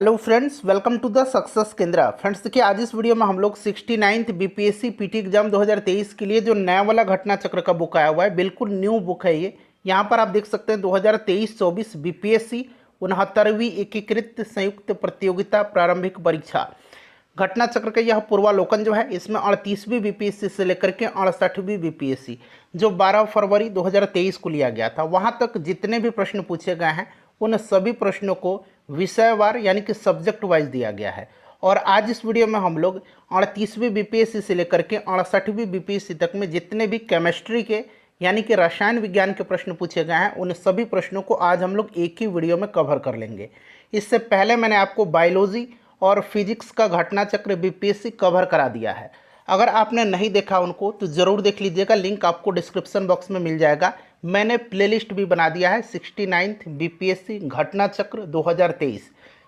Hello friends, welcome to the success Kendra. Friends देखिए, आज इस वीडियो में हम लोग 69th बीपीएससी पीटी एग्जाम 2023 के लिए जो नया वाला घटना चक्र का बुक आया हुआ है, बिल्कुल न्यू बुक है ये। यहाँ पर आप देख सकते हैं 2023-24 बीपीएससी 69वीं एकीकृत संयुक्त प्रतियोगिता प्रारंभिक परीक्षा घटना चक्र का यह पूर्वालोकन जो है, इसमें 38वीं बीपीएससी से लेकर के 68वीं बीपीएससी जो 12 फरवरी 2023 को लिया गया था, वहाँ तक जितने भी प्रश्न पूछे गए हैं उन सभी प्रश्नों को विषयवार यानी कि सब्जेक्ट वाइज दिया गया है। और आज इस वीडियो में हम लोग 38वीं बीपीएससी से लेकर के 68वीं बीपीएससी तक में जितने भी केमिस्ट्री के यानी कि रसायन विज्ञान के प्रश्न पूछे गए हैं, उन सभी प्रश्नों को आज हम लोग एक ही वीडियो में कवर कर लेंगे। इससे पहले मैंने आपको बायोलॉजी और फिजिक्स का घटना चक्र बीपीएससी कवर करा दिया है। अगर आपने नहीं देखा उनको तो ज़रूर देख लीजिएगा, लिंक आपको डिस्क्रिप्शन बॉक्स में मिल जाएगा। मैंने प्लेलिस्ट भी बना दिया है 69th बीपीएससी घटना चक्र 2023।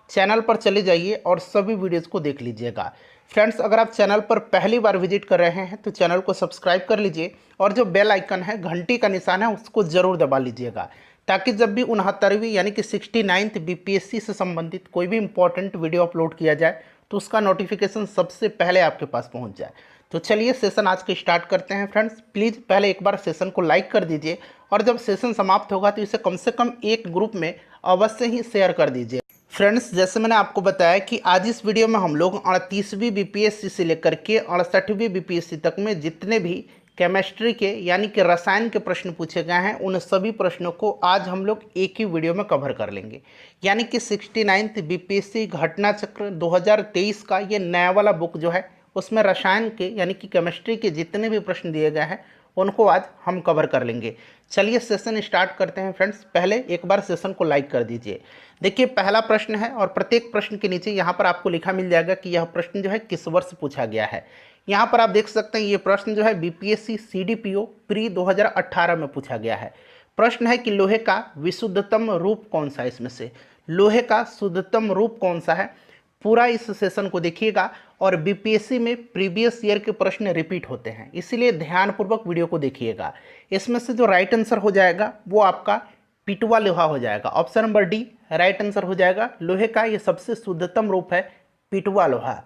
चैनल पर चले जाइए और सभी वीडियोज़ को देख लीजिएगा। फ्रेंड्स, अगर आप चैनल पर पहली बार विजिट कर रहे हैं तो चैनल को सब्सक्राइब कर लीजिए और जो बेल आइकन है, घंटी का निशान है, उसको ज़रूर दबा लीजिएगा, ताकि जब भी 69वीं यानी कि 69th बीपीएससी से संबंधित कोई भी इंपॉर्टेंट वीडियो अपलोड किया जाए तो उसका नोटिफिकेशन सबसे पहले आपके पास पहुंच जाए। तो चलिए सेशन आज के स्टार्ट करते हैं। फ्रेंड्स, प्लीज़ पहले एक बार सेशन को लाइक कर दीजिए और जब सेशन समाप्त होगा तो इसे कम से कम एक ग्रुप में अवश्य ही शेयर कर दीजिए। फ्रेंड्स, जैसे मैंने आपको बताया कि आज इस वीडियो में हम लोग 38वीं बीपीएससी से लेकर के 68वीं बीपीएससी तक में जितने भी केमिस्ट्री के यानी कि रसायन के प्रश्न पूछे गए हैं, उन सभी प्रश्नों को आज हम लोग एक ही वीडियो में कवर कर लेंगे। यानी कि 69th बीपीएससी घटना चक्र 2023 का ये नया वाला बुक जो है, उसमें रसायन के यानी कि केमिस्ट्री के जितने भी प्रश्न दिए गए हैं उनको आज हम कवर कर लेंगे। चलिए सेशन स्टार्ट करते हैं। फ्रेंड्स, पहले एक बार सेशन को लाइक कर दीजिए। देखिए, पहला प्रश्न है और प्रत्येक प्रश्न के नीचे यहाँ पर आपको लिखा मिल जाएगा कि यह प्रश्न जो है किस वर्ष पूछा गया है। यहाँ पर आप देख सकते हैं ये प्रश्न जो है बीपीएससी सीडीपीओ प्री 2018 में पूछा गया है। प्रश्न है कि लोहे का विशुद्धतम रूप कौन सा है, इसमें से लोहे का शुद्धतम रूप कौन सा है। पूरा इस सेशन को देखिएगा और बीपीएससी में प्रीवियस ईयर के प्रश्न रिपीट होते हैं, इसीलिए ध्यानपूर्वक वीडियो को देखिएगा। इसमें से जो राइट आंसर हो जाएगा वो आपका पिटवा लोहा हो जाएगा। Option number D right answer हो जाएगा। लोहे का ये सबसे शुद्धतम रूप है पिटवा लोहा।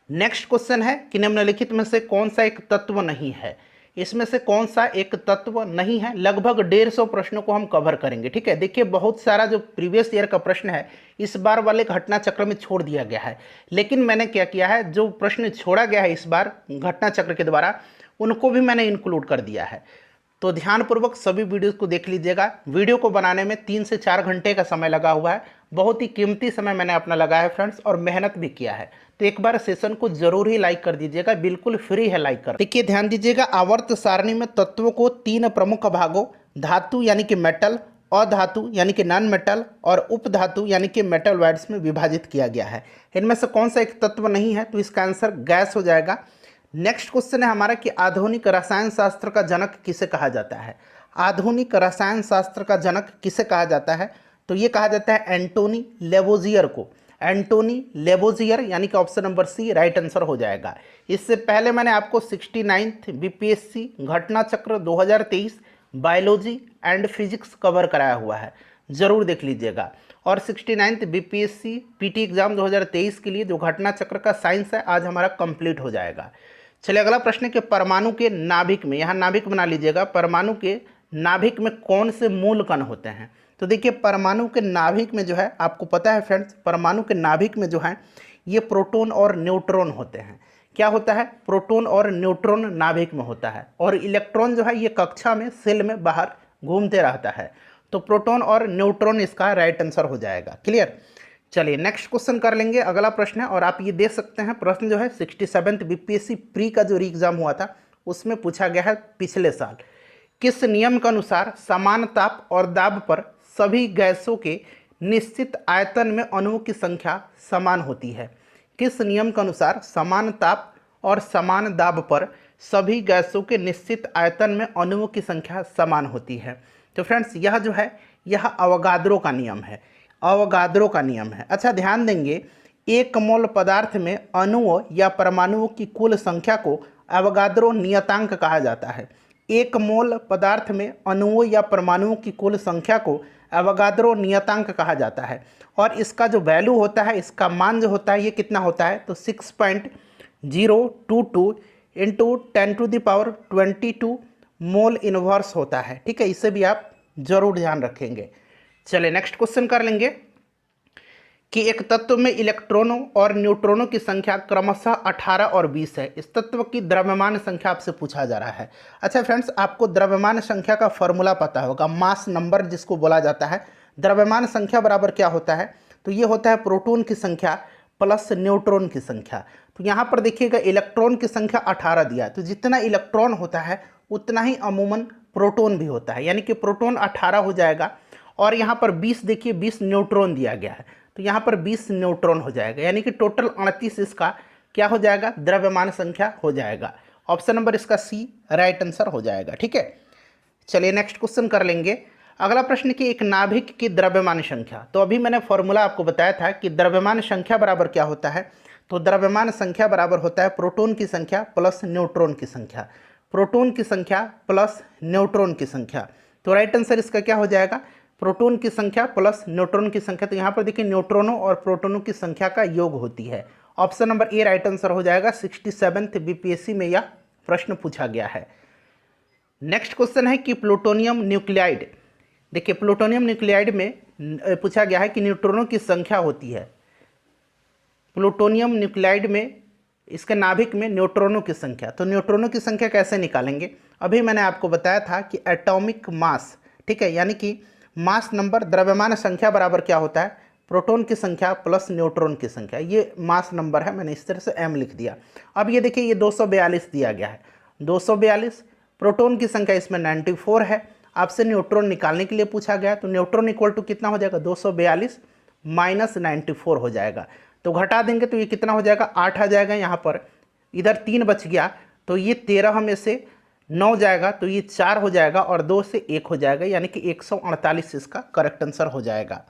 नेक्स्ट क्वेश्चन है कि निम्नलिखित में से कौन सा एक तत्व नहीं है। इसमें से कौन सा एक तत्व नहीं है। लगभग 150 प्रश्नों को हम कवर करेंगे। ठीक है, देखिए बहुत सारा जो प्रीवियस ईयर का प्रश्न है इस बार वाले घटना चक्र में छोड़ दिया गया है, लेकिन मैंने क्या किया है, जो प्रश्न छोड़ा गया है इस बार घटना चक्र के द्वारा उनको भी मैंने इंक्लूड कर दिया है। तो ध्यानपूर्वक सभी वीडियोस को देख लीजिएगा। वीडियो को बनाने में 3 से 4 घंटे का समय लगा हुआ है। बहुत ही कीमती समय मैंने अपना लगाया है फ्रेंड्स, और मेहनत भी किया है। तो एक बार सेशन को जरूर ही लाइक कर दीजिएगा, बिल्कुल फ्री है लाइक कर। देखिए ध्यान दीजिएगा, आवर्त सारणी में तत्वों को 3 प्रमुख भागों धातु यानी कि मेटल, अधातु यानी कि नॉन मेटल और उपधातु यानी कि मेटलॉइड्स में विभाजित किया गया है। इनमें से कौन सा एक तत्व नहीं है, तो इसका आंसर गैस हो जाएगा। नेक्स्ट क्वेश्चन है हमारा कि आधुनिक रसायन शास्त्र का जनक किसे कहा जाता है। आधुनिक रसायन शास्त्र का जनक किसे कहा जाता है, तो ये कहा जाता है एंटोनी लेवोजियर को। एंटोनी लेवोजियर यानी कि option number C right answer हो जाएगा। इससे पहले मैंने आपको 69th बीपीएससी घटना चक्र 2023 बायोलॉजी एंड फिजिक्स कवर कराया हुआ है, ज़रूर देख लीजिएगा। और 69th बीपीएससी पीटी एग्जाम 2023 के लिए जो घटना चक्र का साइंस है आज हमारा कंप्लीट हो जाएगा। चलिए अगला प्रश्न है कि परमाणु के नाभिक में, यहाँ नाभिक बना लीजिएगा, परमाणु के नाभिक में कौन से मूल कण होते हैं। तो देखिए परमाणु के नाभिक में जो है, आपको पता है फ्रेंड्स, परमाणु के नाभिक में जो है ये प्रोटॉन और न्यूट्रॉन होते हैं। क्या होता है, प्रोटॉन और न्यूट्रॉन नाभिक में होता है, और इलेक्ट्रॉन जो है ये कक्षा में सेल में बाहर घूमते रहता है। तो प्रोटॉन और न्यूट्रॉन इसका राइट आंसर हो जाएगा। क्लियर। चलिए नेक्स्ट क्वेश्चन कर लेंगे। अगला प्रश्न है और आप ये देख सकते हैं, प्रश्न जो है 67th बीपीएससी प्री का जो री एग्जाम हुआ था उसमें पूछा गया है पिछले साल। किस नियम के अनुसार समान ताप और दाब पर सभी गैसों के निश्चित आयतन में अणुओं की संख्या समान होती है। किस नियम के अनुसार समान ताप और समान दाब पर सभी गैसों के निश्चित आयतन में अणुओं की संख्या समान होती है। तो फ्रेंड्स यह जो है यह अवगाद्रो का नियम है। अवगाद्रो का नियम है। अच्छा ध्यान देंगे, एक मोल पदार्थ में अणुओं या परमाणुओं की कुल संख्या को अवगाद्रो नियतांक कहा जाता है। एक मोल पदार्थ में अणुओं या परमाणुओं की कुल संख्या को एवोगाद्रो नियतांक कहा जाता है। और इसका जो वैल्यू होता है, इसका मान जो होता है ये कितना होता है, तो 6.022 इंटू 10⁻22 मोल इनवर्स होता है। ठीक है, इसे भी आप जरूर ध्यान रखेंगे। चलिए नेक्स्ट क्वेश्चन कर लेंगे कि एक तत्व में इलेक्ट्रॉनों और न्यूट्रॉनों की संख्या क्रमशः 18 और 20 है। इस तत्व की द्रव्यमान संख्या आपसे पूछा जा रहा है। अच्छा फ्रेंड्स, आपको द्रव्यमान संख्या का फॉर्मूला पता होगा, मास नंबर जिसको बोला जाता है। द्रव्यमान संख्या बराबर क्या होता है, तो ये होता है प्रोटॉन की संख्या प्लस न्यूट्रॉन की संख्या। तो यहाँ पर देखिएगा इलेक्ट्रॉन की संख्या 18 दिया है, तो जितना इलेक्ट्रॉन होता है उतना ही अमूमन प्रोटॉन भी होता है, यानी कि प्रोटॉन 18 हो जाएगा। और यहाँ पर 20 देखिए, 20 न्यूट्रॉन दिया गया है, तो यहाँ पर 20 न्यूट्रॉन हो जाएगा, यानी कि टोटल 38 इसका क्या हो जाएगा, द्रव्यमान संख्या हो जाएगा। ऑप्शन नंबर इसका सी राइट आंसर हो जाएगा। ठीक है, चलिए नेक्स्ट क्वेश्चन कर लेंगे। अगला प्रश्न कि एक नाभिक की द्रव्यमान संख्या, तो अभी मैंने फॉर्मूला आपको बताया था कि द्रव्यमान संख्या बराबर क्या होता है, तो द्रव्यमान संख्या बराबर होता है प्रोटॉन की संख्या प्लस न्यूट्रॉन की संख्या, प्रोटॉन की संख्या प्लस न्यूट्रॉन की संख्या। तो राइट आंसर इसका क्या हो जाएगा, प्रोटॉन की संख्या प्लस न्यूट्रॉन की संख्या। तो यहाँ पर देखिए न्यूट्रॉनों और प्रोटॉनों की संख्या का योग होती है। Option number A right answer हो जाएगा। 67th बीपीएससी में यह प्रश्न पूछा गया है। नेक्स्ट क्वेश्चन है कि प्लूटोनियम न्यूक्लियाइड, देखिए प्लूटोनियम न्यूक्लियाइड में पूछा गया है कि न्यूट्रॉनों की संख्या होती है। प्लूटोनियम न्यूक्लियाइड में इसके नाभिक में न्यूट्रॉनों की संख्या, तो न्यूट्रॉनों की संख्या कैसे निकालेंगे, अभी मैंने आपको बताया था कि एटॉमिक मास, ठीक है, यानी कि मास नंबर द्रव्यमान संख्या बराबर क्या होता है, प्रोटॉन की संख्या प्लस न्यूट्रॉन की संख्या। ये मास नंबर है, मैंने इस तरह से m लिख दिया। अब ये देखिए ये 242 दिया गया है, 242, प्रोटॉन की संख्या इसमें 94 है। आपसे न्यूट्रॉन निकालने के लिए पूछा गया, तो न्यूट्रॉन इक्वल टू कितना हो जाएगा, 242 माइनस 94 हो जाएगा। तो घटा देंगे तो ये कितना हो जाएगा, 8 आ जाएगा। यहाँ पर इधर 3 बच गया, तो ये 13 में से 9 जाएगा, तो ये 4 हो जाएगा और 2 से 1 हो जाएगा, यानी कि 148 इसका करेक्ट आंसर हो जाएगा।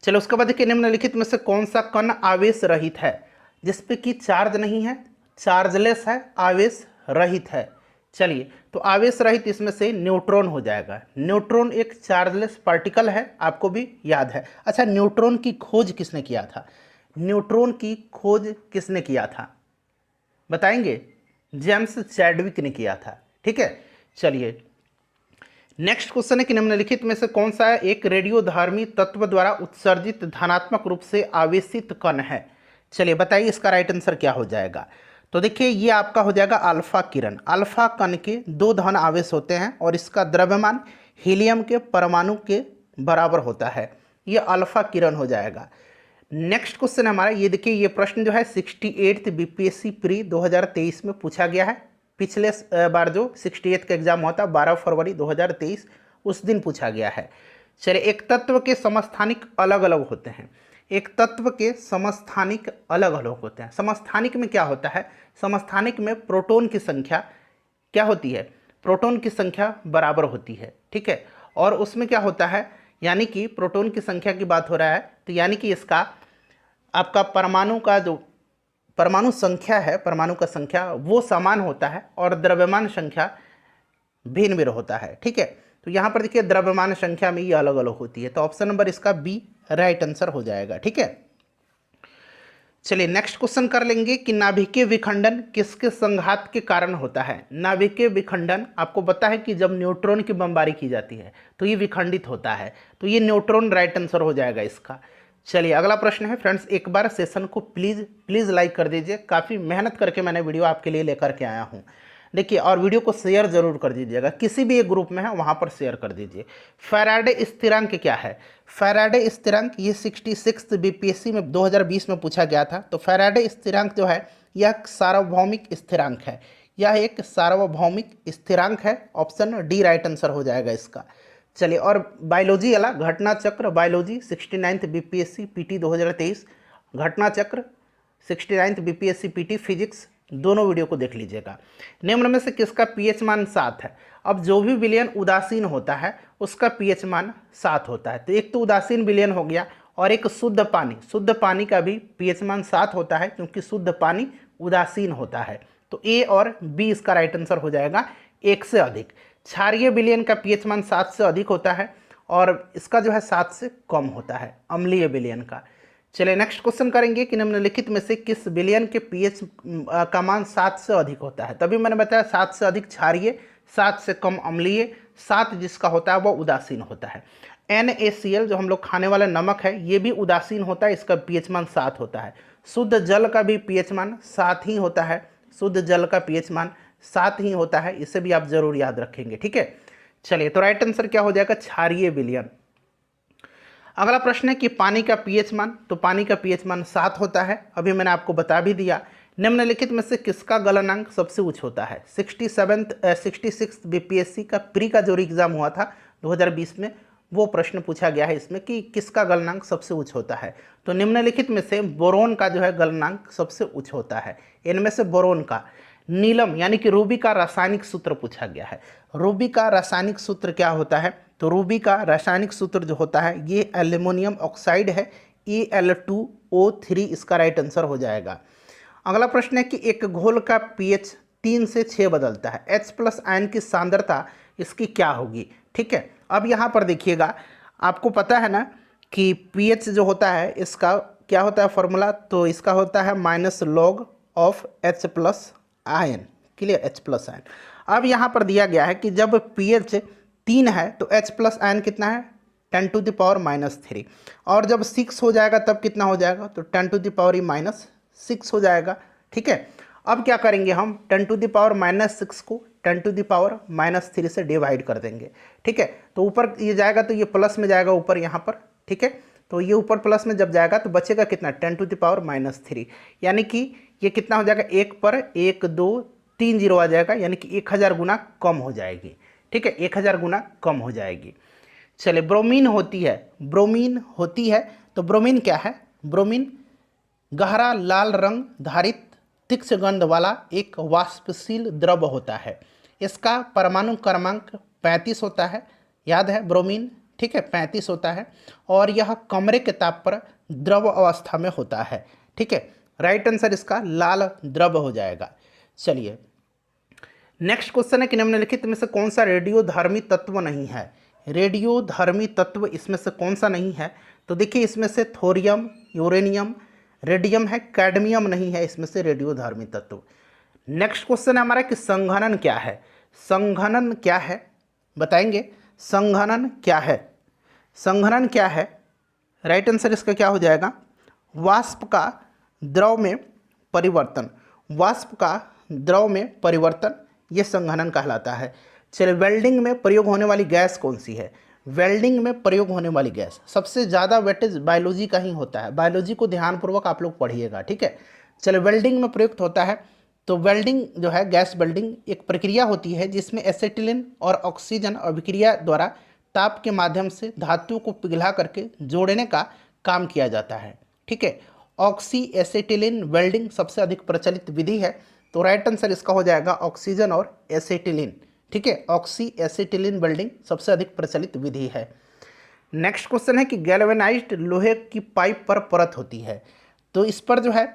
चलो उसके बाद देखिए निम्नलिखित में से कौन सा कण आवेश रहित है, जिसपे कि चार्ज नहीं है, चार्जलेस है, आवेश रहित है। चलिए तो आवेश रहित इसमें से न्यूट्रॉन हो जाएगा। न्यूट्रॉन एक चार्जलेस पार्टिकल है, आपको भी याद है। अच्छा, न्यूट्रॉन की खोज किसने किया था, न्यूट्रॉन की खोज किसने किया था बताएंगे, जेम्स चैडविक ने किया था। ठीक है, चलिए नेक्स्ट क्वेश्चन है कि निम्नलिखित में से कौन सा एक रेडियोधर्मी तत्व द्वारा उत्सर्जित धनात्मक रूप से आवेशित कण है। चलिए बताइए इसका राइट आंसर क्या हो जाएगा। तो देखिए ये आपका हो जाएगा अल्फा किरण। अल्फा कण के 2 धन आवेश होते हैं और इसका द्रव्यमान हीलियम के परमाणु के बराबर होता है। ये अल्फा किरण हो जाएगा। नेक्स्ट क्वेश्चन हमारा ये देखिए, ये प्रश्न जो है 68th बीपीएससी प्री 2023 में पूछा गया है। पिछले बार जो 68th का एग्जाम हुआ था 12 फरवरी 2023, उस दिन पूछा गया है। चलिए, एक तत्व के समस्थानिक अलग अलग होते हैं। एक तत्व के समस्थानिक अलग अलग होते हैं। समस्थानिक में क्या होता है, समस्थानिक में प्रोटॉन की संख्या क्या होती है, प्रोटॉन की संख्या बराबर होती है। ठीक है, और उसमें क्या होता है, यानी कि प्रोटॉन की संख्या की बात हो रहा है, तो यानी कि इसका आपका परमाणु का जो परमाणु संख्या है, परमाणु का संख्या वो समान होता है और द्रव्यमान संख्या भिन्न भिन्न होता है। ठीक है, तो यहाँ पर देखिए द्रव्यमान संख्या में ये अलग अलग होती है, तो ऑप्शन नंबर इसका बी राइट आंसर हो जाएगा। ठीक है, चलिए नेक्स्ट क्वेश्चन कर लेंगे कि नाभिकीय विखंडन किसके संघात के कारण होता है। नाभिकीय विखंडन आपको पता है कि जब न्यूट्रॉन की बमबारी की जाती है तो ये विखंडित होता है, तो ये न्यूट्रॉन राइट आंसर हो जाएगा इसका। चलिए अगला प्रश्न है फ्रेंड्स, एक बार सेशन को प्लीज़ लाइक कर दीजिए, काफ़ी मेहनत करके मैंने वीडियो आपके लिए लेकर के आया हूँ। देखिए, और वीडियो को शेयर जरूर कर दीजिएगा, किसी भी एक ग्रुप में है वहाँ पर शेयर कर दीजिए। फैराडे स्थिरांक क्या है, फैराडे स्थिरांक ये 66th बीपीएससी में 2020 में पूछा गया था। तो फैराडे स्थिरांक जो है यह सार्वभौमिक स्थिरांक है, यह एक सार्वभौमिक स्थिरांक है। ऑप्शन डी राइट आंसर हो जाएगा इसका। चलिए, और बायोलॉजी वाला घटना चक्र बायोलॉजी 69th बीपीएससी पीटी 2023, घटना चक्र 69th बीपीएससी पीटी फिजिक्स, दोनों वीडियो को देख लीजिएगा। निम्न में से किसका पीएच मान 7 है। अब जो भी विलयन उदासीन होता है उसका पीएच मान 7 होता है। तो एक तो उदासीन विलयन हो गया, और एक शुद्ध पानी का भी पीएच मान 7 होता है, क्योंकि शुद्ध पानी उदासीन होता है। तो ए और बी इसका राइट आंसर हो जाएगा, 1 से अधिक। क्षारीय विलयन का पीएच मान 7 से अधिक होता है, और इसका जो है 7 से कम होता है, अम्लीय विलयन का। चलिए नेक्स्ट क्वेश्चन करेंगे कि निम्नलिखित में से किस विलयन के पीएच का मान 7 से अधिक होता है। तभी मैंने बताया 7 से अधिक क्षारीय, 7 से कम अम्लीय, 7 जिसका होता है वह उदासीन होता है। NaCl जो हम लोग खाने वाला नमक है ये भी उदासीन होता है, इसका पीएच मान 7 होता है। शुद्ध जल का भी पीएच मान 7 ही होता है, शुद्ध जल का पीएच मान 7 ही होता है, इसे भी आप जरूर याद रखेंगे, ठीक है। चलिए तो राइट आंसर क्या हो जाएगा, क्षारीय विलयन। अगला प्रश्न है कि पानी का पीएच मान, तो पानी का पीएच मान 7 होता है, अभी मैंने आपको बता भी दिया। निम्नलिखित में से किसका गलनांक सबसे उच्च होता है। 66 बीपीएससी का प्री का जो एग्जाम हुआ था 2020 में, वो प्रश्न पूछा गया है इसमें कि किसका गलनांक सबसे उच्च होता है। तो निम्नलिखित में से बोरोन का जो है गलनांक सबसे उच्च होता है। इनमें से बोरोन का। नीलम यानी कि रूबी का रासायनिक सूत्र पूछा गया है। रूबी का रासायनिक सूत्र क्या होता है, तो रूबी का रासायनिक सूत्र जो होता है ये एल्युमिनियम ऑक्साइड है, Al2O3 इसका राइट आंसर हो जाएगा। अगला प्रश्न है कि एक घोल का पीएच 3 से 6 बदलता है, H+ आयन की सांद्रता इसकी क्या होगी, ठीक है। अब यहाँ पर देखिएगा, आपको पता है ना कि पीएच जो होता है इसका क्या होता है फॉर्मूला, तो इसका होता है -log of H+ ion, clear, H+ ion. अब यहाँ पर दिया गया है कि जब पीएच 3 है तो H+ आयन कितना है 10⁻³ और जब 6 हो जाएगा तब कितना हो जाएगा, तो 10⁻⁻6 हो जाएगा, ठीक है। अब क्या करेंगे हम 10⁻⁻6 को 10⁻³ से डिवाइड कर देंगे, ठीक है। तो ऊपर ये जाएगा तो ये प्लस में जाएगा ऊपर यहाँ पर, ठीक है। तो ये ऊपर प्लस में जब जाएगा तो बचेगा कितना 10⁻⁻3, यानी कि ये कितना हो जाएगा 1 पर 1 2 3 जीरो आ जाएगा, यानी कि 1000 गुना कम हो जाएगी, ठीक है, 1000 गुना कम हो जाएगी। चलिए ब्रोमीन होती है, ब्रोमीन होती है, तो ब्रोमीन क्या है, ब्रोमीन गहरा लाल रंग धारित तीक्ष्ण गंध वाला एक वाष्पशील द्रव होता है। इसका परमाणु क्रमांक 35 होता है, याद है ब्रोमीन, ठीक है, 35 होता है और यह कमरे के ताप पर द्रव अवस्था में होता है, ठीक है। राइट आंसर इसका लाल द्रव हो जाएगा। चलिए नेक्स्ट क्वेश्चन है कि निम्नलिखित में से कौन सा रेडियोधर्मी तत्व नहीं है। रेडियोधर्मी तत्व इसमें से कौन सा नहीं है, तो देखिए इसमें से थोरियम, यूरेनियम, रेडियम है, कैडमियम नहीं है इसमें से रेडियोधर्मी तत्व। नेक्स्ट क्वेश्चन है हमारा कि संघनन क्या है। संघनन क्या है बताएंगे, संघनन क्या है, संघनन क्या है, राइट आंसर इसका क्या हो जाएगा, वाष्प का द्रव में परिवर्तन, वाष्प का द्रव में परिवर्तन, ये संघनन कहलाता है। चलिए वेल्डिंग में प्रयोग होने वाली गैस कौन सी है। वेल्डिंग में प्रयोग होने वाली गैस सबसे ज़्यादा वेटेज बायोलॉजी का ही होता है, बायोलॉजी को ध्यानपूर्वक आप लोग पढ़िएगा, ठीक है। चलिए वेल्डिंग में प्रयुक्त होता है, तो वेल्डिंग जो है गैस वेल्डिंग एक प्रक्रिया होती है जिसमें एसिटिलीन और ऑक्सीजन अभिक्रिया द्वारा ताप के माध्यम से धातुओं को पिघला करके जोड़ने का काम किया जाता है, ठीक है। ऑक्सी एसिटिलीन वेल्डिंग सबसे अधिक प्रचलित विधि है, तो राइट आंसर इसका हो जाएगा ऑक्सीजन और एसिटिलीन, ठीक है। ऑक्सी एसिटिलीन वेल्डिंग सबसे अधिक प्रचलित विधि है। नेक्स्ट क्वेश्चन है कि गैल्वेनाइज्ड लोहे की पाइप पर परत होती है, तो इस पर जो है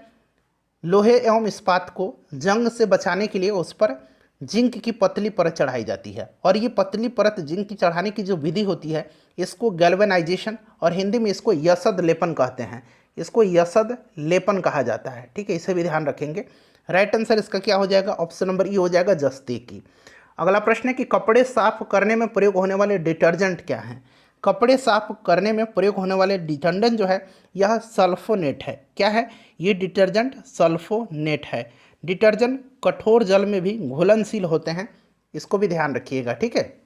लोहे एवं इस्पात को जंग से बचाने के लिए उस पर जिंक की पतली परत चढ़ाई जाती है और ये पतली परत जिंक की चढ़ाने की जो विधि होती है इसको गैल्वेनाइजेशन और हिंदी में इसको यसद लेपन कहते हैं, इसको यसद लेपन कहा जाता है, ठीक है, इसे भी ध्यान रखेंगे। राइट आंसर इसका क्या हो जाएगा, ऑप्शन नंबर ई हो जाएगा जस्तेकी। अगला प्रश्न है कि कपड़े साफ करने में प्रयोग होने वाले डिटर्जेंट क्या हैं। कपड़े साफ करने में प्रयोग होने वाले डिटर्जेंट जो है यह सल्फोनेट है, क्या है, ये डिटर्जेंट सल्फोनेट है। डिटर्जेंट कठोर जल में भी घुलनशील होते हैं, इसको भी ध्यान रखिएगा, ठीक है।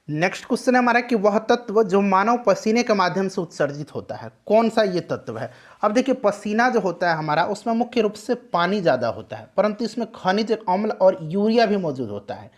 नेक्स्ट क्वेश्चन है हमारा कि वह तत्व जो मानव पसीने के माध्यम से उत्सर्जित होता है, कौन सा ये तत्व है। अब देखिए पसीना जो होता है हमारा उसमें मुख्य रूप से पानी ज़्यादा होता है, परंतु इसमें खनिज अम्ल और यूरिया भी मौजूद होता है।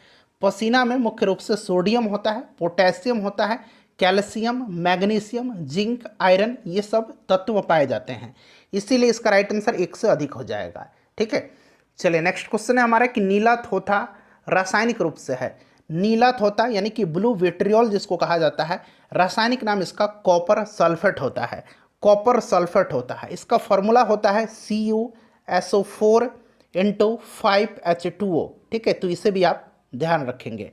पसीना में मुख्य रूप से सोडियम होता है, पोटेशियम होता है, कैल्शियम, मैग्नीशियम, जिंक, आयरन, ये सब तत्व पाए जाते हैं, इसीलिए इसका राइट आंसर 1 से अधिक हो जाएगा, ठीक है। चलिए नेक्स्ट क्वेश्चन है हमारा कि नीला थोथा रासायनिक रूप से है। नीला थोथा यानी कि ब्लू विट्रियोल जिसको कहा जाता है, रासायनिक नाम इसका कॉपर सल्फेट होता है, कॉपर सल्फेट होता है। इसका फॉर्मूला होता है CuSO4 × 5H2O, ठीक है, तो इसे भी आप ध्यान रखेंगे।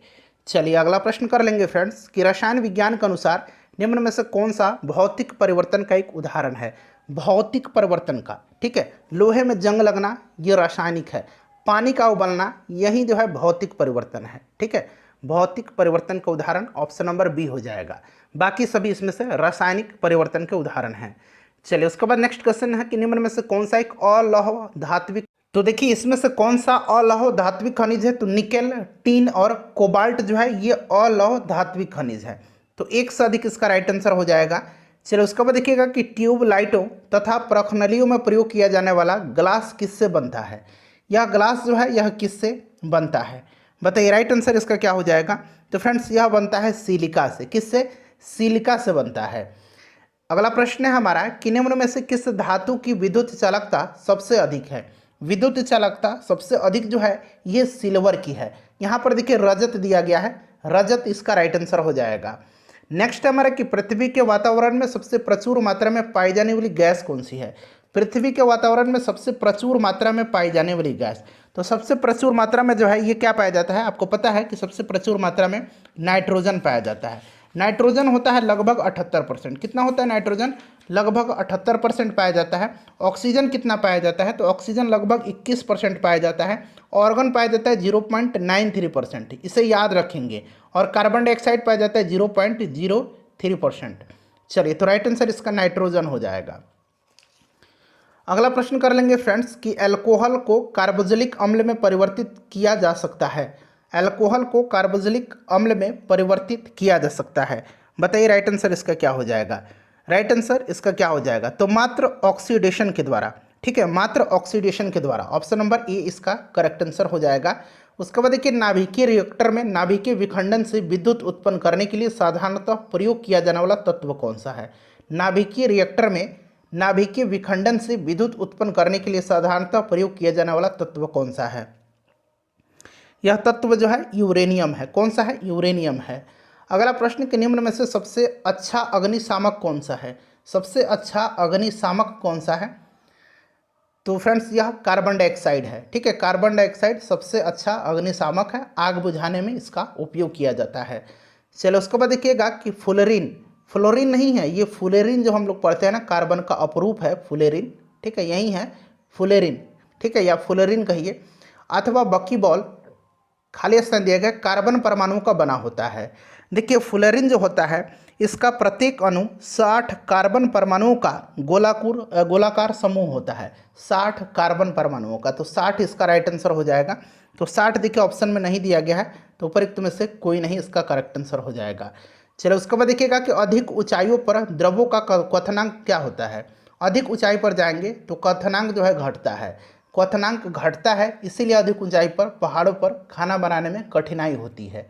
चलिए अगला प्रश्न कर लेंगे फ्रेंड्स कि रसायन विज्ञान के अनुसार निम्न में से कौन सा भौतिक परिवर्तन का एक उदाहरण है। भौतिक परिवर्तन का, ठीक है, लोहे में जंग लगना ये रासायनिक है, पानी का उबलना यही जो है भौतिक परिवर्तन है, ठीक है। भौतिक परिवर्तन का उदाहरण ऑप्शन नंबर बी हो जाएगा, बाकी सभी इसमें से रासायनिक परिवर्तन के उदाहरण हैं। चलिए उसके बाद नेक्स्ट क्वेश्चन है कि निम्न में से कौन सा एक अलौह धात्विक, तो देखिए इसमें से कौन सा अलौह धात्विक खनिज है, तो निकेल, टीन और कोबाल्ट जो है ये अलौह धात्विक खनिज है, तो एक से अधिक इसका राइट आंसर हो जाएगा। चलिए उसके बाद देखिएगा कि ट्यूब लाइटों तथा प्रखनलियों में प्रयोग किया जाने वाला ग्लास किससे बनता है। यह ग्लास जो है यह किससे बनता है, बताइए राइट आंसर इसका क्या हो जाएगा। तो फ्रेंड्स यह बनता है सिलिका से, किससे, सिलिका से बनता है। अगला प्रश्न है हमारा कि निम्न में से किस धातु की विद्युत चालकता सबसे अधिक है। विद्युत चालकता सबसे अधिक जो है ये सिल्वर की है। यहाँ पर देखिए रजत दिया गया है, रजत इसका राइट आंसर हो जाएगा। नेक्स्ट हमारा कि पृथ्वी के वातावरण में सबसे प्रचुर मात्रा में पाई जाने वाली गैस कौन सी है। पृथ्वी के वातावरण में सबसे प्रचुर मात्रा में पाई जाने वाली गैस, तो सबसे प्रचुर मात्रा में जो है ये क्या पाया जाता है, आपको पता है कि सबसे प्रचुर मात्रा में नाइट्रोजन पाया जाता है। नाइट्रोजन होता है लगभग 78%। कितना होता है नाइट्रोजन, लगभग 78% पाया जाता है। ऑक्सीजन कितना पाया जाता है, तो ऑक्सीजन लगभग 21% पाया जाता है। ऑर्गन पाया जाता है 0.93%, इसे याद रखेंगे। और कार्बन डाइऑक्साइड पाया जाता है 0.03%। चलिए तो राइट आंसर इसका नाइट्रोजन हो जाएगा। अगला प्रश्न कर लेंगे फ्रेंड्स कि अल्कोहल को कार्बोक्सिलिक अम्ल में परिवर्तित किया जा सकता है। अल्कोहल को कार्बोक्सिलिक अम्ल में परिवर्तित किया जा सकता है, बताइए राइट आंसर इसका क्या हो जाएगा। राइट आंसर इसका क्या हो जाएगा, तो मात्र ऑक्सीडेशन के द्वारा, ठीक है, मात्र ऑक्सीडेशन के द्वारा। ऑप्शन नंबर ए इसका करेक्ट आंसर हो जाएगा। उसके बाद देखिए नाभिकीय रिएक्टर में नाभिकीय विखंडन से विद्युत उत्पन्न करने के लिए साधारणतः प्रयोग किया जाने वाला तत्व कौन सा है। नाभिकीय रिएक्टर में नाभिकीय विखंडन से विद्युत उत्पन्न करने के लिए साधारणतः प्रयोग किया जाने वाला तत्व कौन सा है। यह तत्व जो है यूरेनियम है। कौन सा है, यूरेनियम है। अगला प्रश्न के निम्न में से सबसे अच्छा अग्निशामक कौन सा है। सबसे अच्छा अग्निशामक कौन सा है, तो फ्रेंड्स यह कार्बन डाइऑक्साइड है, ठीक है। कार्बन डाइऑक्साइड सबसे अच्छा अग्निशामक है, आग बुझाने में इसका उपयोग किया जाता है। चलो उसके बाद देखिएगा कि फ्लोरीन, फ्लोरीन नहीं है ये फुलेरिन जो हम लोग पढ़ते हैं ना, कार्बन का अपरूप है फुलेरिन, ठीक है, यही है फुलेरिन, ठीक है, या फुलेरिन कहिए। अथवा बकीबॉल खाली स्थान दिया गया कार्बन परमाणु का बना होता है। देखिए फुलेरिन जो होता है इसका प्रत्येक अणु 60 कार्बन परमाणुओं का गोलाकार समूह होता है। 60 कार्बन परमाणुओं का, तो 60 इसका राइट आंसर हो जाएगा। तो 60 देखिए ऑप्शन में नहीं दिया गया है, तो उपरोक्त में से कोई नहीं इसका करेक्ट आंसर हो जाएगा। चलो उसके बाद देखिएगा कि अधिक ऊंचाइयों पर द्रवों का क्वथनांक क्या होता है। अधिक ऊंचाई पर जाएंगे तो क्वथनांक जो है घटता है, क्वथनांक घटता है, इसीलिए अधिक ऊंचाई पर पहाड़ों पर खाना बनाने में कठिनाई होती है।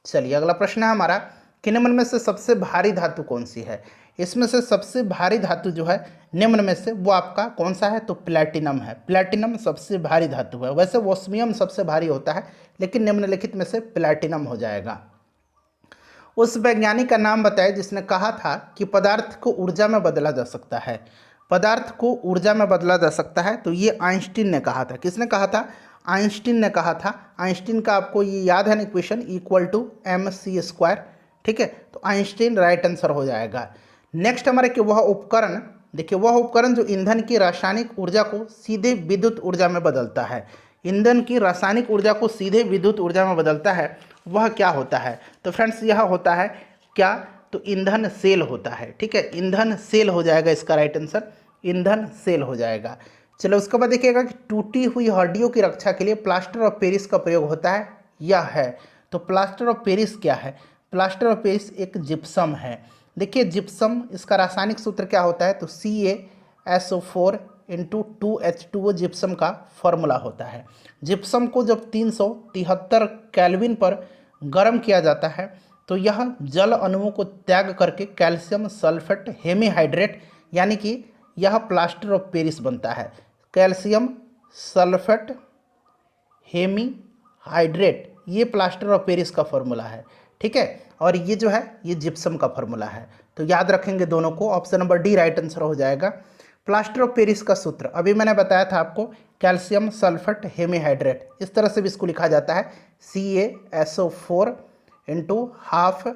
चलिए अगला प्रश्न है हमारा कि निम्न में से सबसे भारी धातु कौन सी है। इसमें से सबसे भारी धातु जो है निम्न में से वो आपका कौन सा है, तो प्लैटिनम है। प्लैटिनम सबसे भारी धातु है। वैसे ओस्मियम सबसे भारी होता है, लेकिन निम्नलिखित में से प्लैटिनम हो जाएगा। उस वैज्ञानिक का नाम बताए जिसने कहा था कि पदार्थ को ऊर्जा में बदला जा सकता है। पदार्थ को ऊर्जा में बदला जा सकता है, तो ये आइंस्टीन ने कहा था। किसने कहा था, आइंस्टीन ने कहा था। आइंस्टीन का आपको ये याद है ना इक्वेशन, =mc², ठीक है, तो आइंस्टीन राइट आंसर हो जाएगा। नेक्स्ट हमारे कि वह उपकरण, देखिए वह उपकरण जो ईंधन की रासायनिक ऊर्जा को सीधे विद्युत ऊर्जा में बदलता है। ईंधन की रासायनिक ऊर्जा को सीधे विद्युत ऊर्जा में बदलता है, वह क्या होता है, तो फ्रेंड्स यह होता है क्या, तो ईंधन सेल होता है, ठीक है, ईंधन सेल हो जाएगा इसका राइट आंसर, ईंधन सेल हो जाएगा। चलो उसके बाद देखिएगा कि टूटी हुई हड्डियों की रक्षा के लिए प्लास्टर ऑफ पेरिस का प्रयोग होता है, यह है। तो प्लास्टर ऑफ पेरिस क्या है, प्लास्टर ऑफ पेरिस एक जिप्सम है। देखिए जिप्सम, इसका रासायनिक सूत्र क्या होता है, तो CaSO4 × 2H2O जिप्सम का फॉर्मूला होता है। जिप्सम को जब 373 केल्विन पर गर्म किया जाता है तो यह जल अणुओं को त्याग करके कैल्शियम सल्फेट हेमीहाइड्रेट, यानी कि यह प्लास्टर ऑफ पेरिस बनता है। कैल्शियम सल्फेट हेमीहाइड्रेट, ये प्लास्टर ऑफ पेरिस का फॉर्मूला है, ठीक है, और ये जो है ये जिप्सम का फॉर्मूला है। तो याद रखेंगे दोनों को, option number D right answer हो जाएगा। प्लास्टर ऑफ पेरिस का सूत्र अभी मैंने बताया था आपको, कैल्शियम सल्फेट हेमीहाइड्रेट, इस तरह से भी इसको लिखा जाता है CaSO4 इंटू हाफ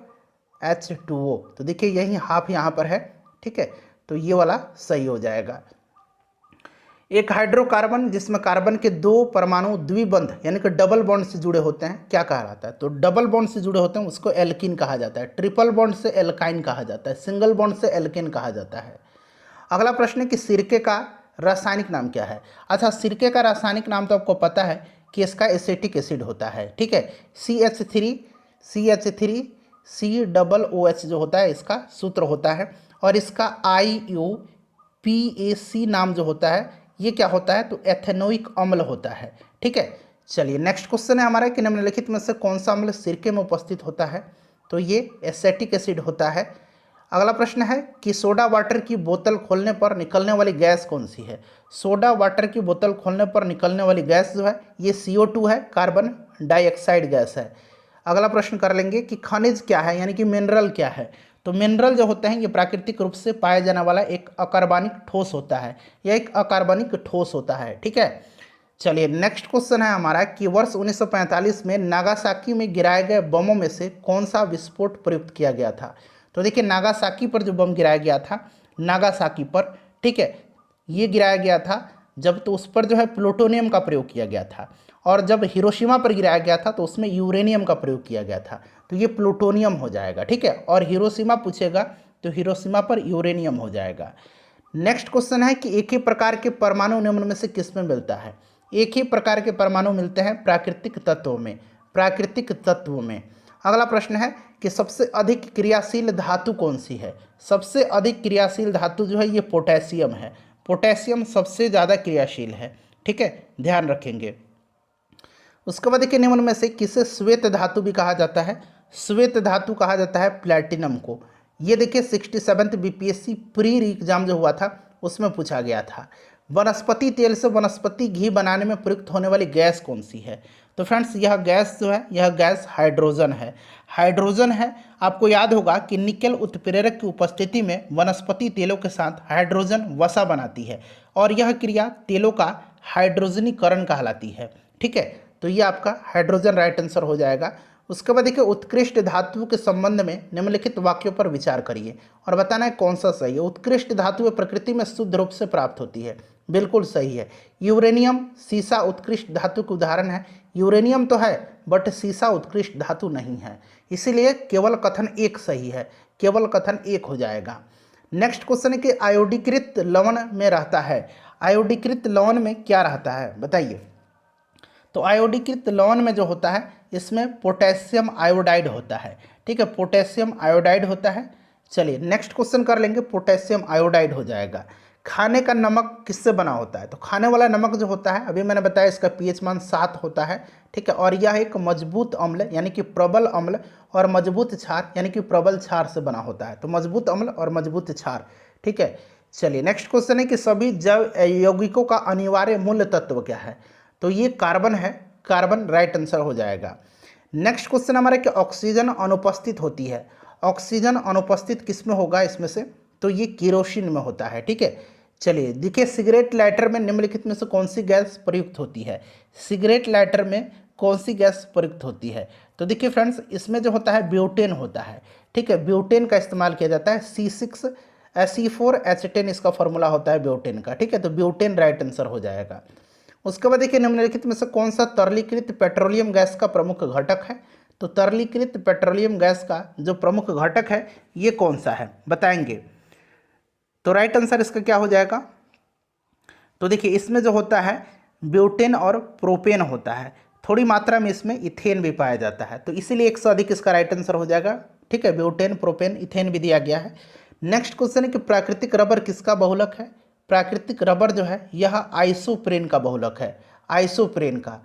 H2O। तो देखिए यही हाफ यहाँ पर है, ठीक है, तो ये वाला सही हो जाएगा। एक हाइड्रोकार्बन जिसमें कार्बन के दो परमाणु द्विबंध यानी कि डबल बॉन्ड से जुड़े होते हैं, क्या कहा जाता है? तो डबल बॉन्ड से जुड़े होते हैं उसको एल्कीन कहा जाता है, ट्रिपल बॉन्ड से एल्काइन कहा जाता है, सिंगल बॉन्ड से एल्केन कहा जाता है। अगला प्रश्न है कि सिरके का रासायनिक नाम क्या है? अच्छा, सिरके का रासायनिक नाम तो आपको पता है कि इसका एसिटिक एसिड होता है, ठीक है, CH3COH जो होता है इसका सूत्र होता है, और इसका IUPAC नाम जो होता है ये क्या होता है? तो एथेनोइक अम्ल होता है, ठीक है। चलिए नेक्स्ट क्वेश्चन है हमारा कि निम्नलिखित में से कौन सा अम्ल सिरके में उपस्थित होता है? तो ये एसेटिक एसिड होता है। अगला प्रश्न है कि सोडा वाटर की बोतल खोलने पर निकलने वाली गैस कौन सी है? सोडा वाटर की बोतल खोलने पर निकलने वाली गैस जो है ये CO2 है, कार्बन डाइऑक्साइड गैस है। अगला प्रश्न कर लेंगे कि खनिज क्या है यानी कि मिनरल क्या है? तो मिनरल जो होते हैं ये प्राकृतिक रूप से पाया जाने वाला एक अकार्बनिक ठोस होता है, यह एक अकार्बनिक ठोस होता है, ठीक है। चलिए नेक्स्ट क्वेश्चन है हमारा कि वर्ष 1945 में नागासाकी में गिराए गए बमों में से कौन सा विस्फोट प्रयुक्त किया गया था? तो देखिए नागासाकी पर जो बम गिराया गया था, नागासाकी पर, ठीक है, ये गिराया गया था जब तो उस पर जो है प्लूटोनियम का प्रयोग किया गया था, और जब हिरोशिमा पर गिराया गया था तो उसमें यूरेनियम का प्रयोग किया गया था, तो ये प्लूटोनियम हो जाएगा, ठीक है, और हिरोशिमा पूछेगा तो हिरोशिमा पर यूरेनियम हो जाएगा। नेक्स्ट क्वेश्चन है कि एक ही प्रकार के परमाणु निम्न में से किस में मिलता है? एक ही प्रकार के परमाणु मिलते हैं प्राकृतिक तत्वों में, प्राकृतिक तत्वों में। अगला प्रश्न है कि सबसे अधिक क्रियाशील धातु कौन सी है? सबसे अधिक क्रियाशील धातु जो है ये पोटेशियम है, पोटेशियम सबसे ज़्यादा क्रियाशील है, ठीक है, ध्यान रखेंगे। उसके बाद देखिए निम्न में से किसे श्वेत धातु भी कहा जाता है? श्वेत धातु कहा जाता है प्लैटिनम को। ये देखिए 67th BPSC प्री एग्जाम जो हुआ था उसमें पूछा गया था। वनस्पति तेल से वनस्पति घी बनाने में प्रयुक्त होने वाली गैस कौन सी है? तो फ्रेंड्स यह गैस जो है यह गैस हाइड्रोजन है, हाइड्रोजन है। आपको याद होगा कि निकेल उत्प्रेरक की उपस्थिति में वनस्पति तेलों के साथ हाइड्रोजन वसा बनाती है, और यह क्रिया तेलों का हाइड्रोजनीकरण कहलाती है, ठीक है। तो ये आपका हाइड्रोजन राइट आंसर हो जाएगा। उसके बाद देखिए उत्कृष्ट धातु के संबंध में निम्नलिखित वाक्यों पर विचार करिए और बताना है कौन सा सही है। उत्कृष्ट धातु प्रकृति में शुद्ध रूप से प्राप्त होती है, बिल्कुल सही है। यूरेनियम सीसा उत्कृष्ट धातु के उदाहरण है। यूरेनियम तो है बट सीसा उत्कृष्ट धातु नहीं है, इसीलिए केवल कथन एक सही है, केवल कथन एक हो जाएगा। नेक्स्ट क्वेश्चन है कि आयोडीकृत लवण में रहता है, आयोडीकृत लवण में क्या रहता है बताइए? तो आयोडीकृत लवण में जो होता है इसमें पोटेशियम आयोडाइड होता है, ठीक है, पोटेशियम आयोडाइड होता है। चलिए नेक्स्ट क्वेश्चन कर लेंगे, पोटेशियम आयोडाइड हो जाएगा। खाने का नमक किससे बना होता है? तो खाने वाला नमक जो होता है अभी मैंने बताया इसका pH मान 7 होता है, ठीक है, और यह एक मजबूत अम्ल यानी कि प्रबल अम्ल और मजबूत क्षार यानी कि प्रबल क्षार से बना होता है। तो मजबूत अम्ल और मजबूत क्षार, ठीक है। चलिए नेक्स्ट क्वेश्चन है कि सभी जैव यौगिकों का अनिवार्य मूल तत्व क्या है? तो ये कार्बन है, कार्बन राइट आंसर हो जाएगा। नेक्स्ट क्वेश्चन हमारा कि ऑक्सीजन अनुपस्थित होती है, ऑक्सीजन अनुपस्थित किस में होगा इसमें से? तो ये केरोसिन में होता है, ठीक है। चलिए देखिए सिगरेट लाइटर में निम्नलिखित में से कौन सी गैस प्रयुक्त होती है? सिगरेट लाइटर में कौन सी गैस प्रयुक्त होती है? तो देखिए फ्रेंड्स इसमें जो होता है ब्यूटेन होता है, ठीक है, ब्यूटेन का इस्तेमाल किया जाता है। C6H4 इसका फॉर्मूला होता है ब्यूटेन का, ठीक है, तो ब्यूटेन राइट आंसर हो जाएगा। उसके बाद देखिए निम्नलिखित में से कौन सा तरलीकृत पेट्रोलियम गैस का प्रमुख घटक है? तो तरलीकृत पेट्रोलियम गैस का जो प्रमुख घटक है ये कौन सा है बताएंगे? तो राइट आंसर इसका क्या हो जाएगा? तो देखिए इसमें जो होता है ब्यूटेन और प्रोपेन होता है, थोड़ी मात्रा में इसमें इथेन भी पाया जाता है, तो इसीलिए 1 से अधिक इसका राइट आंसर हो जाएगा, ठीक है, ब्यूटेन प्रोपेन इथेन भी दिया गया है। नेक्स्ट क्वेश्चन है कि प्राकृतिक रबर किसका बहुलक है? प्राकृतिक रबर जो है यह आइसोप्रेन का बहुलक है, आइसोप्रेन का।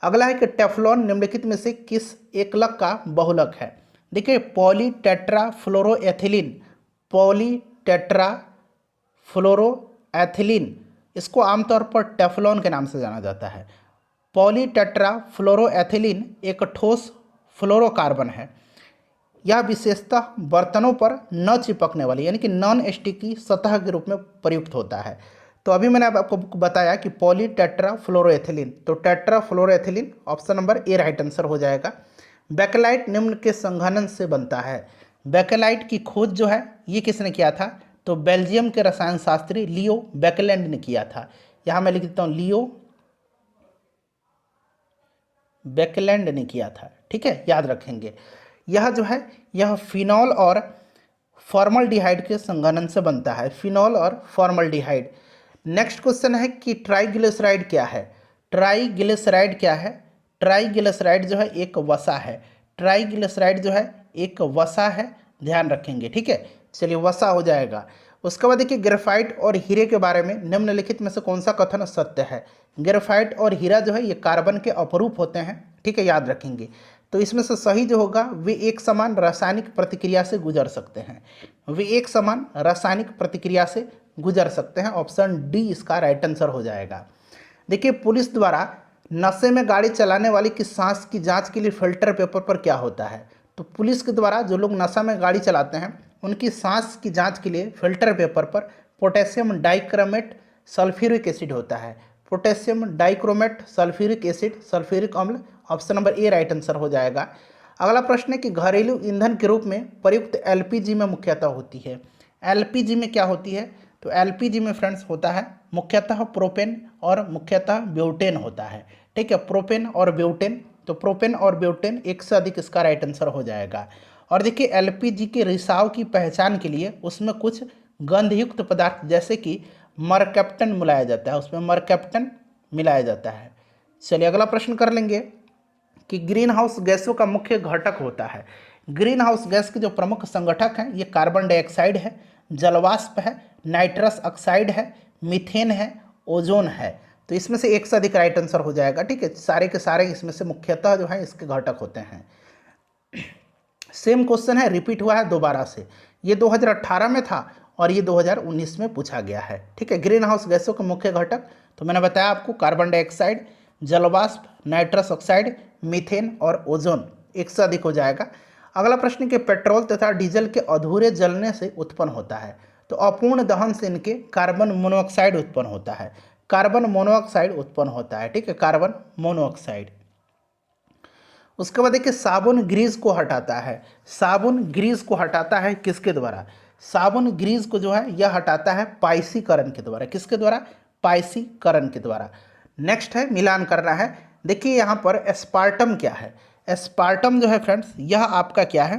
अगला है कि टेफ्लॉन निम्नलिखित में से किस एकलक का बहुलक है? देखिए पॉलीटेट्राफ्लोरोएथिलीन, पॉलीटेट्राफ्लोरोएथिलीन इसको आमतौर पर टेफ्लॉन के नाम से जाना जाता है। पॉलीटेट्राफ्लोरोएथिलीन एक ठोस फ्लोरोकार्बन है। यह विशेषतः बर्तनों पर न चिपकने वाली यानी कि नॉन स्टिकी सतह के रूप में प्रयुक्त होता है। तो अभी मैंने आपको बताया कि पॉलीटेट्राफ्लोरोएथिलीन, तो tetrafluoroethylene option number A right answer हो जाएगा। बेकेलाइट निम्न के संघनन से बनता है। बेकेलाइट की खोज जो है ये किसने किया था, तो बेल्जियम के रसायन शास्त्री लियो बेकेलैंड ने किया था। यहाँ मैं लिख देता हूँ लियो बेकेलैंड ने किया था, ठीक है, याद रखेंगे। यह जो है यह फिनॉल और फॉर्मल्डिहाइड के संघनन से बनता है, फिनॉल और फॉर्मल्डिहाइड। नेक्स्ट क्वेश्चन है कि ट्राइग्लिसराइड क्या है। ट्राइग्लिसराइड क्या है, ट्राइग्लिसराइड जो है एक वसा है। ट्राइग्लिसराइड जो है एक वसा है, ध्यान रखेंगे, ठीक है। चलिए वसा हो जाएगा। उसके बाद देखिए ग्रेफाइट और हीरे के बारे में निम्नलिखित में से कौन सा कथन सत्य है। ग्रेफाइट और हीरा जो है ये कार्बन के अपरूप होते हैं, ठीक है, याद रखेंगे। तो इसमें से सही जो होगा वे एक समान रासायनिक प्रतिक्रिया से गुजर सकते हैं, वे एक समान रासायनिक प्रतिक्रिया से गुजर सकते हैं। ऑप्शन डी इसका राइट आंसर हो जाएगा। देखिए पुलिस द्वारा नशे में गाड़ी चलाने वाले की सांस की जांच के लिए फिल्टर पेपर पर क्या होता है। तो पुलिस के द्वारा जो लोग नशा में गाड़ी चलाते हैं उनकी सांस की जांच के लिए फिल्टर पेपर पर पोटेशियम डाइक्रोमेट सल्फ्यूरिक एसिड होता है। Potassium dichromate sulphuric acid, sulphuric अम्ल, option number A right answer हो जाएगा। अगला प्रश्न है कि घरेलू ईंधन के रूप में प्रयुक्त एलपीजी में मुख्यतः होती है। एलपीजी में क्या होती है, तो एलपीजी में फ्रेंड्स होता है मुख्यतः प्रोपेन और मुख्यतः ब्यूटेन होता है, ठीक है, प्रोपेन और ब्यूटेन। तो प्रोपेन और ब्यूटेन एक से अधिक इसका राइट आंसर हो जाएगा। और देखिए एलपीजी के रिसाव की पहचान के लिए उसमें कुछ गंधयुक्त पदार्थ जैसे कि मरकैप्टन मिलाया जाता है, उसमें मरकैप्टन मिलाया जाता है। चलिए अगला प्रश्न कर लेंगे कि ग्रीन हाउस गैसों का मुख्य घटक होता है। ग्रीन हाउस गैस के जो प्रमुख संगठक हैं ये कार्बन डाइऑक्साइड है, जलवाष्प है, नाइट्रस ऑक्साइड है, मीथेन है, ओजोन है। तो इसमें से एक से अधिक राइट आंसर हो जाएगा, ठीक है। सारे के सारे इसमें से मुख्यतः जो है इसके घटक होते हैं। सेम क्वेश्चन है, रिपीट हुआ है दोबारा से। ये 2018 में था और ये 2019 में पूछा गया है, ठीक है। ग्रीन हाउस गैसों के मुख्य घटक तो मैंने बताया आपको कार्बन डाइऑक्साइड, जलवाष्प, नाइट्रस ऑक्साइड, मीथेन और ओजोन। एक से अधिक हो जाएगा। अगला प्रश्न के पेट्रोल तथा डीजल के अधूरे जलने से उत्पन्न होता है। तो अपूर्ण दहन से इनके कार्बन मोनोऑक्साइड उत्पन्न होता है, कार्बन मोनोऑक्साइड उत्पन्न होता है, ठीक है, कार्बन मोनोऑक्साइड। उसके बाद देखिए साबुन ग्रीस को हटाता है। साबुन ग्रीस को हटाता है किसके द्वारा, साबुन ग्रीस को जो है यह हटाता है पाइसीकरण के द्वारा। किसके द्वारा, पाइसीकरण के द्वारा। नेक्स्ट है मिलान करना है। देखिए यहाँ पर एस्पार्टम क्या है। एस्पार्टम जो है फ्रेंड्स यह आपका क्या है,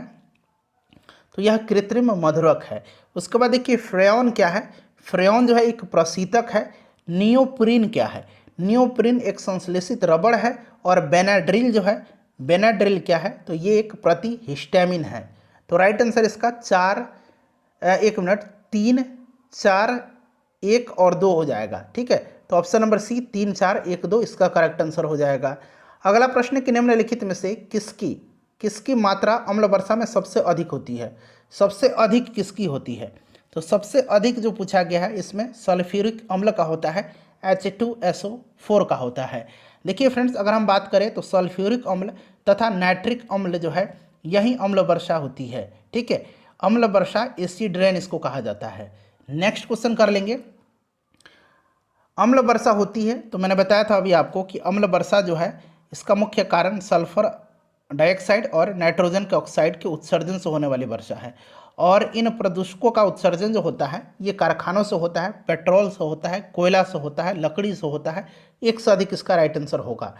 तो यह कृत्रिम मधुरक है। उसके बाद देखिए फ्रेयॉन क्या है। फ्रेयॉन जो है एक प्रशीतक है। नियोप्रीन क्या है, नियोप्रीन एक संश्लेषित रबड़ है। और बेनाड्रिल जो है, बेनाड्रिल क्या है, तो ये एक प्रतिहिस्टामिन है। तो राइट आंसर इसका 3, 4, 1 और 2 हो जाएगा, ठीक है। तो ऑप्शन नंबर सी 3, 4, 1, 2 इसका करेक्ट आंसर हो जाएगा। अगला प्रश्न कि निम्नलिखित में से किसकी मात्रा अम्ल वर्षा में सबसे अधिक होती है। सबसे अधिक किसकी होती है, तो सबसे अधिक जो पूछा गया है इसमें सल्फ्यूरिक अम्ल का होता है, H2SO4 का होता है। देखिए फ्रेंड्स अगर हम बात करें तो सल्फ्यूरिक अम्ल तथा नाइट्रिक अम्ल जो है यही अम्ल वर्षा होती है, ठीक है। अम्ल वर्षा, एसिड रेन इसको कहा जाता है। नेक्स्ट क्वेश्चन कर लेंगे। अम्ल वर्षा होती है तो मैंने बताया था अभी आपको कि अम्ल वर्षा जो है इसका मुख्य कारण सल्फर डाइऑक्साइड और नाइट्रोजन के ऑक्साइड के उत्सर्जन से होने वाली वर्षा है। और इन प्रदूषकों का उत्सर्जन जो होता है ये कारखानों से होता है, पेट्रोल से होता है, कोयला से होता है, लकड़ी से होता है। एक से अधिक इसका राइट आंसर होगा,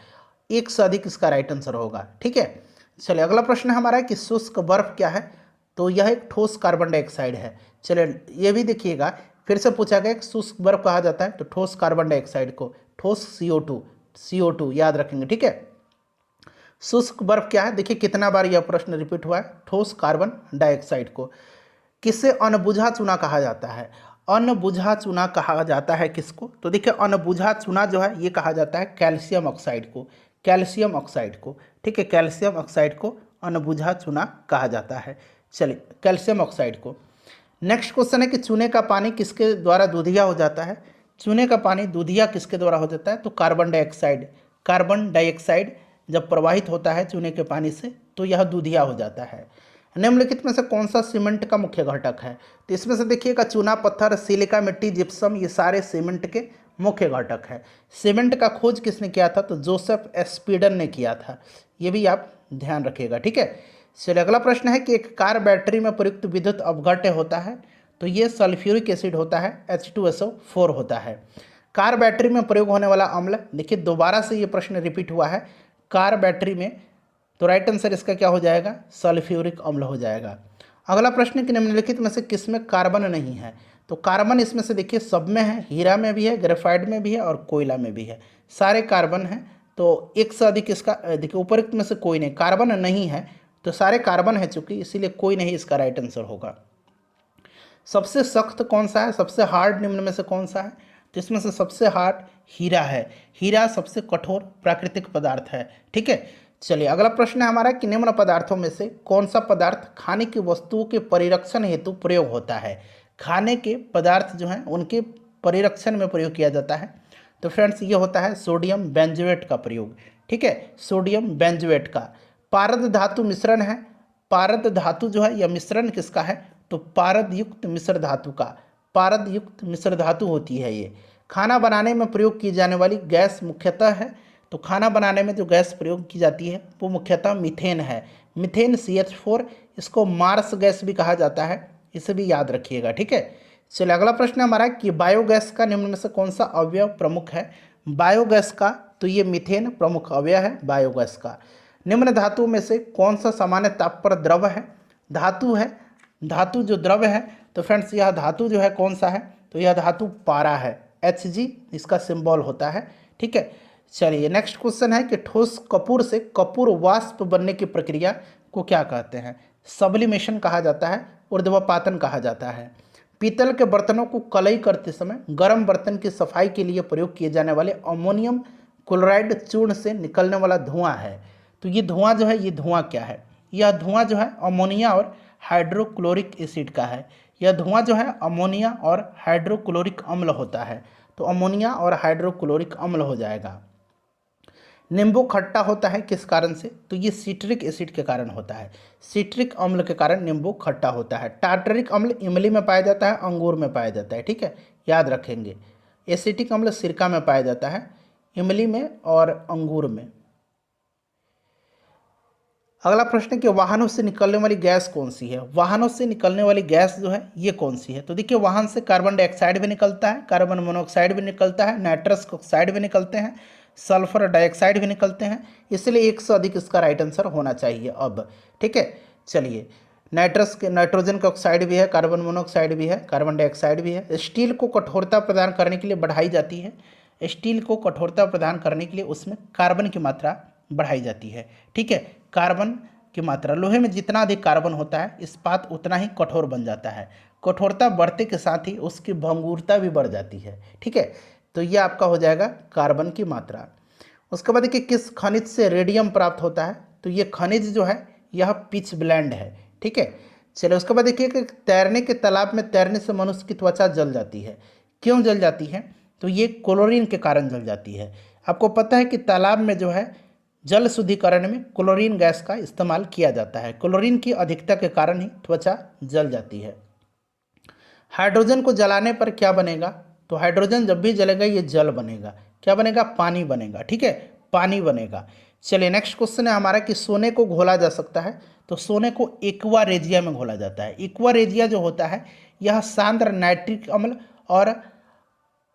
एक से अधिक इसका राइट आंसर होगा, ठीक है। चलिए अगला प्रश्न हमारा है कि शुष्क बर्फ क्या है। तो यह एक ठोस कार्बन डाइऑक्साइड है। चलिए ये भी देखिएगा, फिर से पूछा गया कि शुष्क बर्फ कहा जाता है तो ठोस कार्बन डाइऑक्साइड को, ठोस CO2 याद रखेंगे, ठीक है। शुष्क बर्फ क्या है, देखिए कितना बार यह प्रश्न रिपीट हुआ है, ठोस कार्बन डाइऑक्साइड को। किसे अनबुझा चूना कहा जाता है, अनबुझा चूना कहा जाता है किसको, तो देखिए अनबुझा चूना जो है ये कहा जाता है कैल्शियम ऑक्साइड को, कैल्शियम ऑक्साइड को, ठीक है, कैल्शियम ऑक्साइड को अनबुझा चूना कहा जाता है। चलिए कैल्शियम ऑक्साइड को। नेक्स्ट क्वेश्चन है कि चूने का पानी किसके द्वारा दूधिया हो जाता है। चूने का पानी दूधिया किसके द्वारा हो जाता है, तो कार्बन डाइऑक्साइड, कार्बन डाइऑक्साइड जब प्रवाहित होता है चूने के पानी से तो यह दूधिया हो जाता है। निम्नलिखित में से कौन सा सीमेंट का मुख्य घटक है? तो इसमें से देखिएगा चूना पत्थर, सिलिका मिट्टी, जिप्सम, ये सारे सीमेंट के मुख्य घटक है। सीमेंट का खोज किसने किया था? तो जोसेफ स्पीडन ने किया था। ये भी आप ध्यान रखिएगा, ठीक है। चलिए अगला प्रश्न है कि एक कार बैटरी में प्रयुक्त विद्युत अपघट्य होता है, तो ये सल्फ्यूरिक एसिड होता है, H2SO4 होता है। कार बैटरी में प्रयोग होने वाला अम्ल, देखिए दोबारा से ये प्रश्न रिपीट हुआ है, कार बैटरी में, तो राइट आंसर इसका क्या हो जाएगा? सल्फ्यूरिक अम्ल हो जाएगा। अगला प्रश्न कि निम्नलिखित में से किसमें कार्बन नहीं है? तो कार्बन इसमें से देखिए सब में है, हीरा में भी है, ग्रेफाइट में भी है और कोयला में भी है, सारे कार्बन हैं। तो एक से अधिक इसका देखिए उपरोक्त में से कोई नहीं, कार्बन नहीं है तो सारे कार्बन है चूंकि, इसीलिए कोई नहीं इसका राइट आंसर होगा। सबसे सख्त कौन सा है? सबसे हार्ड निम्न में से कौन सा है? तो इसमें से सबसे हार्ड हीरा है। हीरा सबसे कठोर प्राकृतिक पदार्थ है, ठीक है। चलिए अगला प्रश्न है हमारा कि निम्न पदार्थों में से कौन सा पदार्थ खाने की वस्तुओं के परिरक्षण हेतु प्रयोग होता है? खाने के पदार्थ जो हैं उनके परिरक्षण में प्रयोग किया जाता है। तो फ्रेंड्स ये होता है सोडियम बेंजोएट का प्रयोग, ठीक है, सोडियम बेंजोएट का। पारद धातु मिश्रण है, पारद धातु जो है यह मिश्रण किसका है? तो पारद युक्त मिश्र धातु का, पारद युक्त मिश्र धातु होती है ये। खाना बनाने में प्रयोग की जाने वाली गैस मुख्यतः है, तो खाना बनाने में जो गैस प्रयोग की जाती है वो मुख्यतः मीथेन है, मीथेन CH4, इसको मार्स गैस भी कहा जाता है, इसे भी याद रखिएगा, ठीक है। चलिए अगला प्रश्न हमारा कि बायोगैस का निम्न में से कौन सा अवयव प्रमुख है? बायोगैस का, तो ये मीथेन प्रमुख अवयव है बायोगैस का। निम्न धातु में से कौन सा सामान्य ताप पर द्रव है? धातु है, धातु जो द्रव है, तो फ्रेंड्स यह धातु जो है कौन सा है? तो यह धातु पारा है, Hg इसका सिंबल होता है, ठीक है। चलिए नेक्स्ट क्वेश्चन है कि ठोस कपूर से कपूर वाष्प बनने की प्रक्रिया को क्या कहते हैं? सब्लिमेशन कहा जाता है, ऊर्ध्वपातन कहा जाता है। पीतल के बर्तनों को कलई करते समय गर्म बर्तन की सफाई के लिए प्रयोग किए जाने वाले अमोनियम क्लोराइड चूर्ण से निकलने वाला धुआं है, तो ये धुआं जो है, ये धुआं क्या है? यह धुआं जो है अमोनिया और हाइड्रोक्लोरिक एसिड का है। यह धुआं जो है अमोनिया और हाइड्रोक्लोरिक अम्ल होता है, तो अमोनिया और हाइड्रोक्लोरिक अम्ल हो जाएगा। नींबू खट्टा होता है किस कारण से? तो ये सिट्रिक एसिड के कारण होता है, सिट्रिक अम्ल के कारण नींबू खट्टा होता है। टार्टरिक अम्ल इमली में पाया जाता है, अंगूर में पाया जाता है, ठीक है, याद रखेंगे। एसिटिक अम्ल सिरका में पाया जाता है, इमली में और अंगूर में। अगला प्रश्न है कि वाहनों से निकलने वाली गैस कौन सी है? वाहनों से निकलने वाली गैस जो है ये कौन सी है? तो देखिए वाहन से कार्बन डाइऑक्साइड भी निकलता है, कार्बन मोनोऑक्साइड भी निकलता है, नाइट्रस ऑक्साइड भी निकलते हैं, सल्फर डाइऑक्साइड भी निकलते हैं, इसलिए एक से अधिक इसका राइट आंसर होना चाहिए अब, ठीक है। चलिए नाइट्रोजन का ऑक्साइड भी है, कार्बन मोनोऑक्साइड भी है, कार्बन डाइऑक्साइड भी है। स्टील को कठोरता प्रदान करने के लिए बढ़ाई जाती है, स्टील को कठोरता प्रदान करने के लिए उसमें कार्बन की मात्रा बढ़ाई जाती है, ठीक है, कार्बन की मात्रा। लोहे में जितना अधिक कार्बन होता है इस्पात उतना ही कठोर बन जाता है, कठोरता बढ़ने के साथ ही उसकी भंगुरता भी बढ़ जाती है, ठीक है। तो ये आपका हो जाएगा कार्बन की मात्रा। उसके बाद देखिए किस खनिज से रेडियम प्राप्त होता है? तो ये खनिज जो है यह पिच ब्लेंड है, ठीक है। चलिए उसके बाद देखिए कि तैरने के तालाब में तैरने से मनुष्य की त्वचा जल जाती है, क्यों जल जाती है? तो ये क्लोरीन के कारण जल जाती है। आपको पता है कि तालाब में जो है जल शुद्धिकरण में क्लोरीन गैस का इस्तेमाल किया जाता है, क्लोरीन की अधिकता के कारण ही त्वचा जल जाती है। हाइड्रोजन को जलाने पर क्या बनेगा? तो हाइड्रोजन जब भी जलेगा ये जल बनेगा, क्या बनेगा? पानी बनेगा, ठीक है, पानी बनेगा। चलिए नेक्स्ट क्वेश्चन है हमारा कि सोने को घोला जा सकता है? तो सोने को एक्वा रेजिया में घोला जाता है। एक्वा रेजिया जो होता है यह सांद्र नाइट्रिक अम्ल और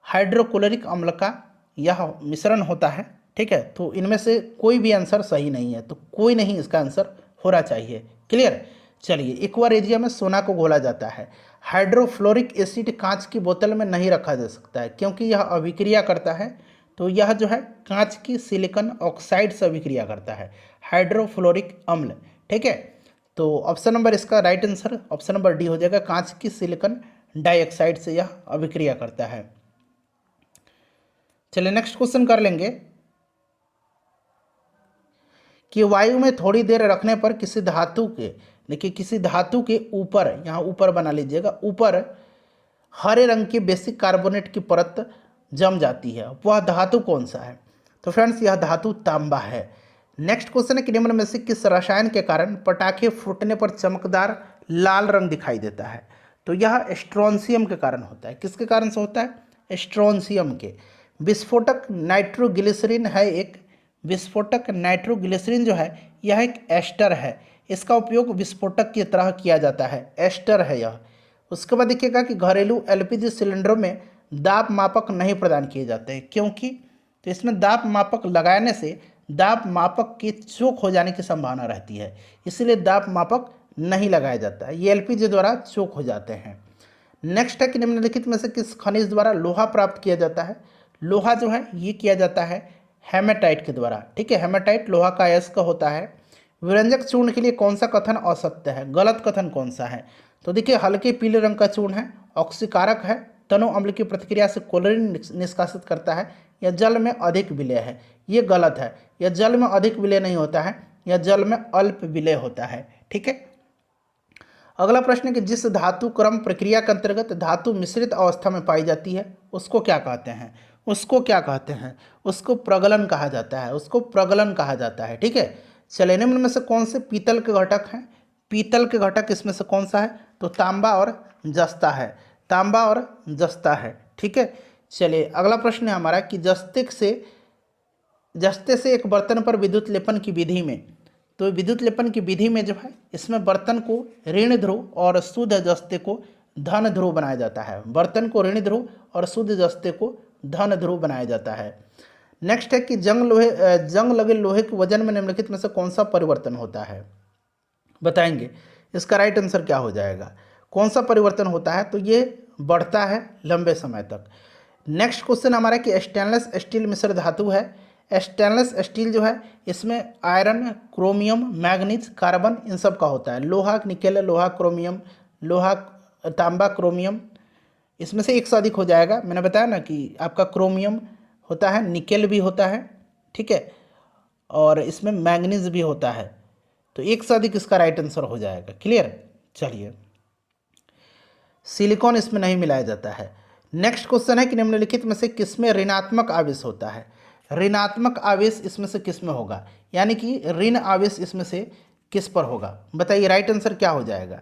हाइड्रोक्लोरिक अम्ल का यह मिश्रण होता है, ठीक है। तो इनमें से कोई भी आंसर सही नहीं है, तो कोई नहीं इसका आंसर होना चाहिए, क्लियर। चलिए एक्वा रेजिया में सोना को घोला जाता है। हाइड्रोफ्लोरिक एसिड कांच की बोतल में नहीं रखा जा सकता है क्योंकि यह अभिक्रिया करता है, तो यह जो है कांच की सिलिकॉन ऑक्साइड से अभिक्रिया करता है, हाइड्रोफ्लोरिक अम्ल, ठीक है। तो ऑप्शन नंबर इसका right answer option number D हो जाएगा, कांच की सिलिकॉन डाइऑक्साइड से यह अभिक्रिया करता है। चलिए नेक्स्ट क्वेश्चन कर लेंगे कि वायु में थोड़ी देर रखने पर किसी धातु के, देखिए किसी धातु के ऊपर, यहाँ ऊपर बना लीजिएगा, ऊपर हरे रंग की बेसिक कार्बोनेट की परत जम जाती है, वह धातु कौन सा है? तो फ्रेंड्स यह धातु तांबा है, नेक्स्ट क्वेश्चन है कि निम्न में से किस रसायन के कारण पटाखे फूटने पर चमकदार लाल रंग दिखाई देता है? तो यह स्ट्रोंसियम के कारण होता है। किसके कारण से होता है? स्ट्रोंसियम के। विस्फोटक नाइट्रोग्लिसरीन है एक, विस्फोटक नाइट्रोग्लिसरीन जो है यह एक एस्टर है। इसका उपयोग विस्फोटक की तरह किया जाता है, एस्टर है यह। उसके बाद देखिएगा कि घरेलू एलपीजी सिलेंडरों में दाब मापक नहीं प्रदान किए जाते हैं। क्योंकि तो इसमें दाब मापक लगाने से दाब मापक के चोक हो जाने की संभावना रहती है, इसलिए दाब मापक नहीं लगाया जाता है, ये एलपीजी द्वारा चोक हो जाते हैं। नेक्स्ट है कि निम्नलिखित में से किस खनिज द्वारा लोहा प्राप्त किया जाता है? लोहा जो है ये किया जाता है हेमेटाइट के द्वारा। ठीक है, हेमेटाइट लोहा का अयस्क होता है। विरंजक चूर्ण के लिए कौन सा कथन असत्य है? गलत कथन कौन सा है? तो देखिए, हल्के पीले रंग का चूर्ण है, ऑक्सीकारक है, तनु अम्ल की प्रतिक्रिया से क्लोरीन निष्कासित करता है, या जल में अधिक विलय है। ये गलत है, यह जल में अधिक विलय नहीं होता है, यह जल में अल्प विलय होता है। ठीक है, अगला प्रश्न है कि जिस धातु क्रम प्रक्रिया के अंतर्गत धातु मिश्रित अवस्था में पाई जाती है उसको क्या कहते हैं? उसको क्या कहते हैं? उसको प्रगलन कहा जाता है, उसको प्रगलन कहा जाता है। ठीक है, चलिए, निम्न में से कौन से पीतल के घटक हैं? पीतल के घटक इसमें से कौन सा है? तो तांबा और जस्ता है, तांबा और जस्ता है। ठीक है, चलिए, अगला प्रश्न है हमारा कि जस्ते से एक बर्तन पर विद्युत लेपन की विधि में, तो विद्युत लेपन की विधि में जो है इसमें बर्तन को ऋण ध्रुव और शुद्ध जस्ते को धन ध्रुव बनाया जाता है। बर्तन को ऋण ध्रुव और शुद्ध जस्ते को धन ध्रुव बनाया जाता है। नेक्स्ट है कि जंग लगे लोहे के वजन में निम्नलिखित में से कौन सा परिवर्तन होता है? बताएंगे, इसका राइट आंसर क्या हो जाएगा? कौन सा परिवर्तन होता है? तो ये बढ़ता है लंबे समय तक। नेक्स्ट क्वेश्चन हमारा कि स्टेनलेस स्टील मिश्र धातु है। स्टेनलेस स्टील जो है इसमें iron, chromium, manganese, carbon in सब का होता है। लोहा निकेल, लोहा क्रोमियम, लोहा तांबा क्रोमियम, इसमें से एक से अधिक हो जाएगा। मैंने बताया ना कि आपका क्रोमियम होता है, निकेल भी होता है, ठीक है, और इसमें मैग्नीज भी होता है। तो एक से अधिक इसका राइट आंसर हो जाएगा। क्लियर? चलिए, सिलिकॉन इसमें नहीं मिलाया जाता है। नेक्स्ट क्वेश्चन है कि निम्नलिखित में से किसमें ऋणात्मक आवेश होता है? ऋणात्मक आवेश इसमें से किस में होगा? यानी कि ऋण आवेश इसमें से किस पर होगा? बताइए, राइट आंसर क्या हो जाएगा?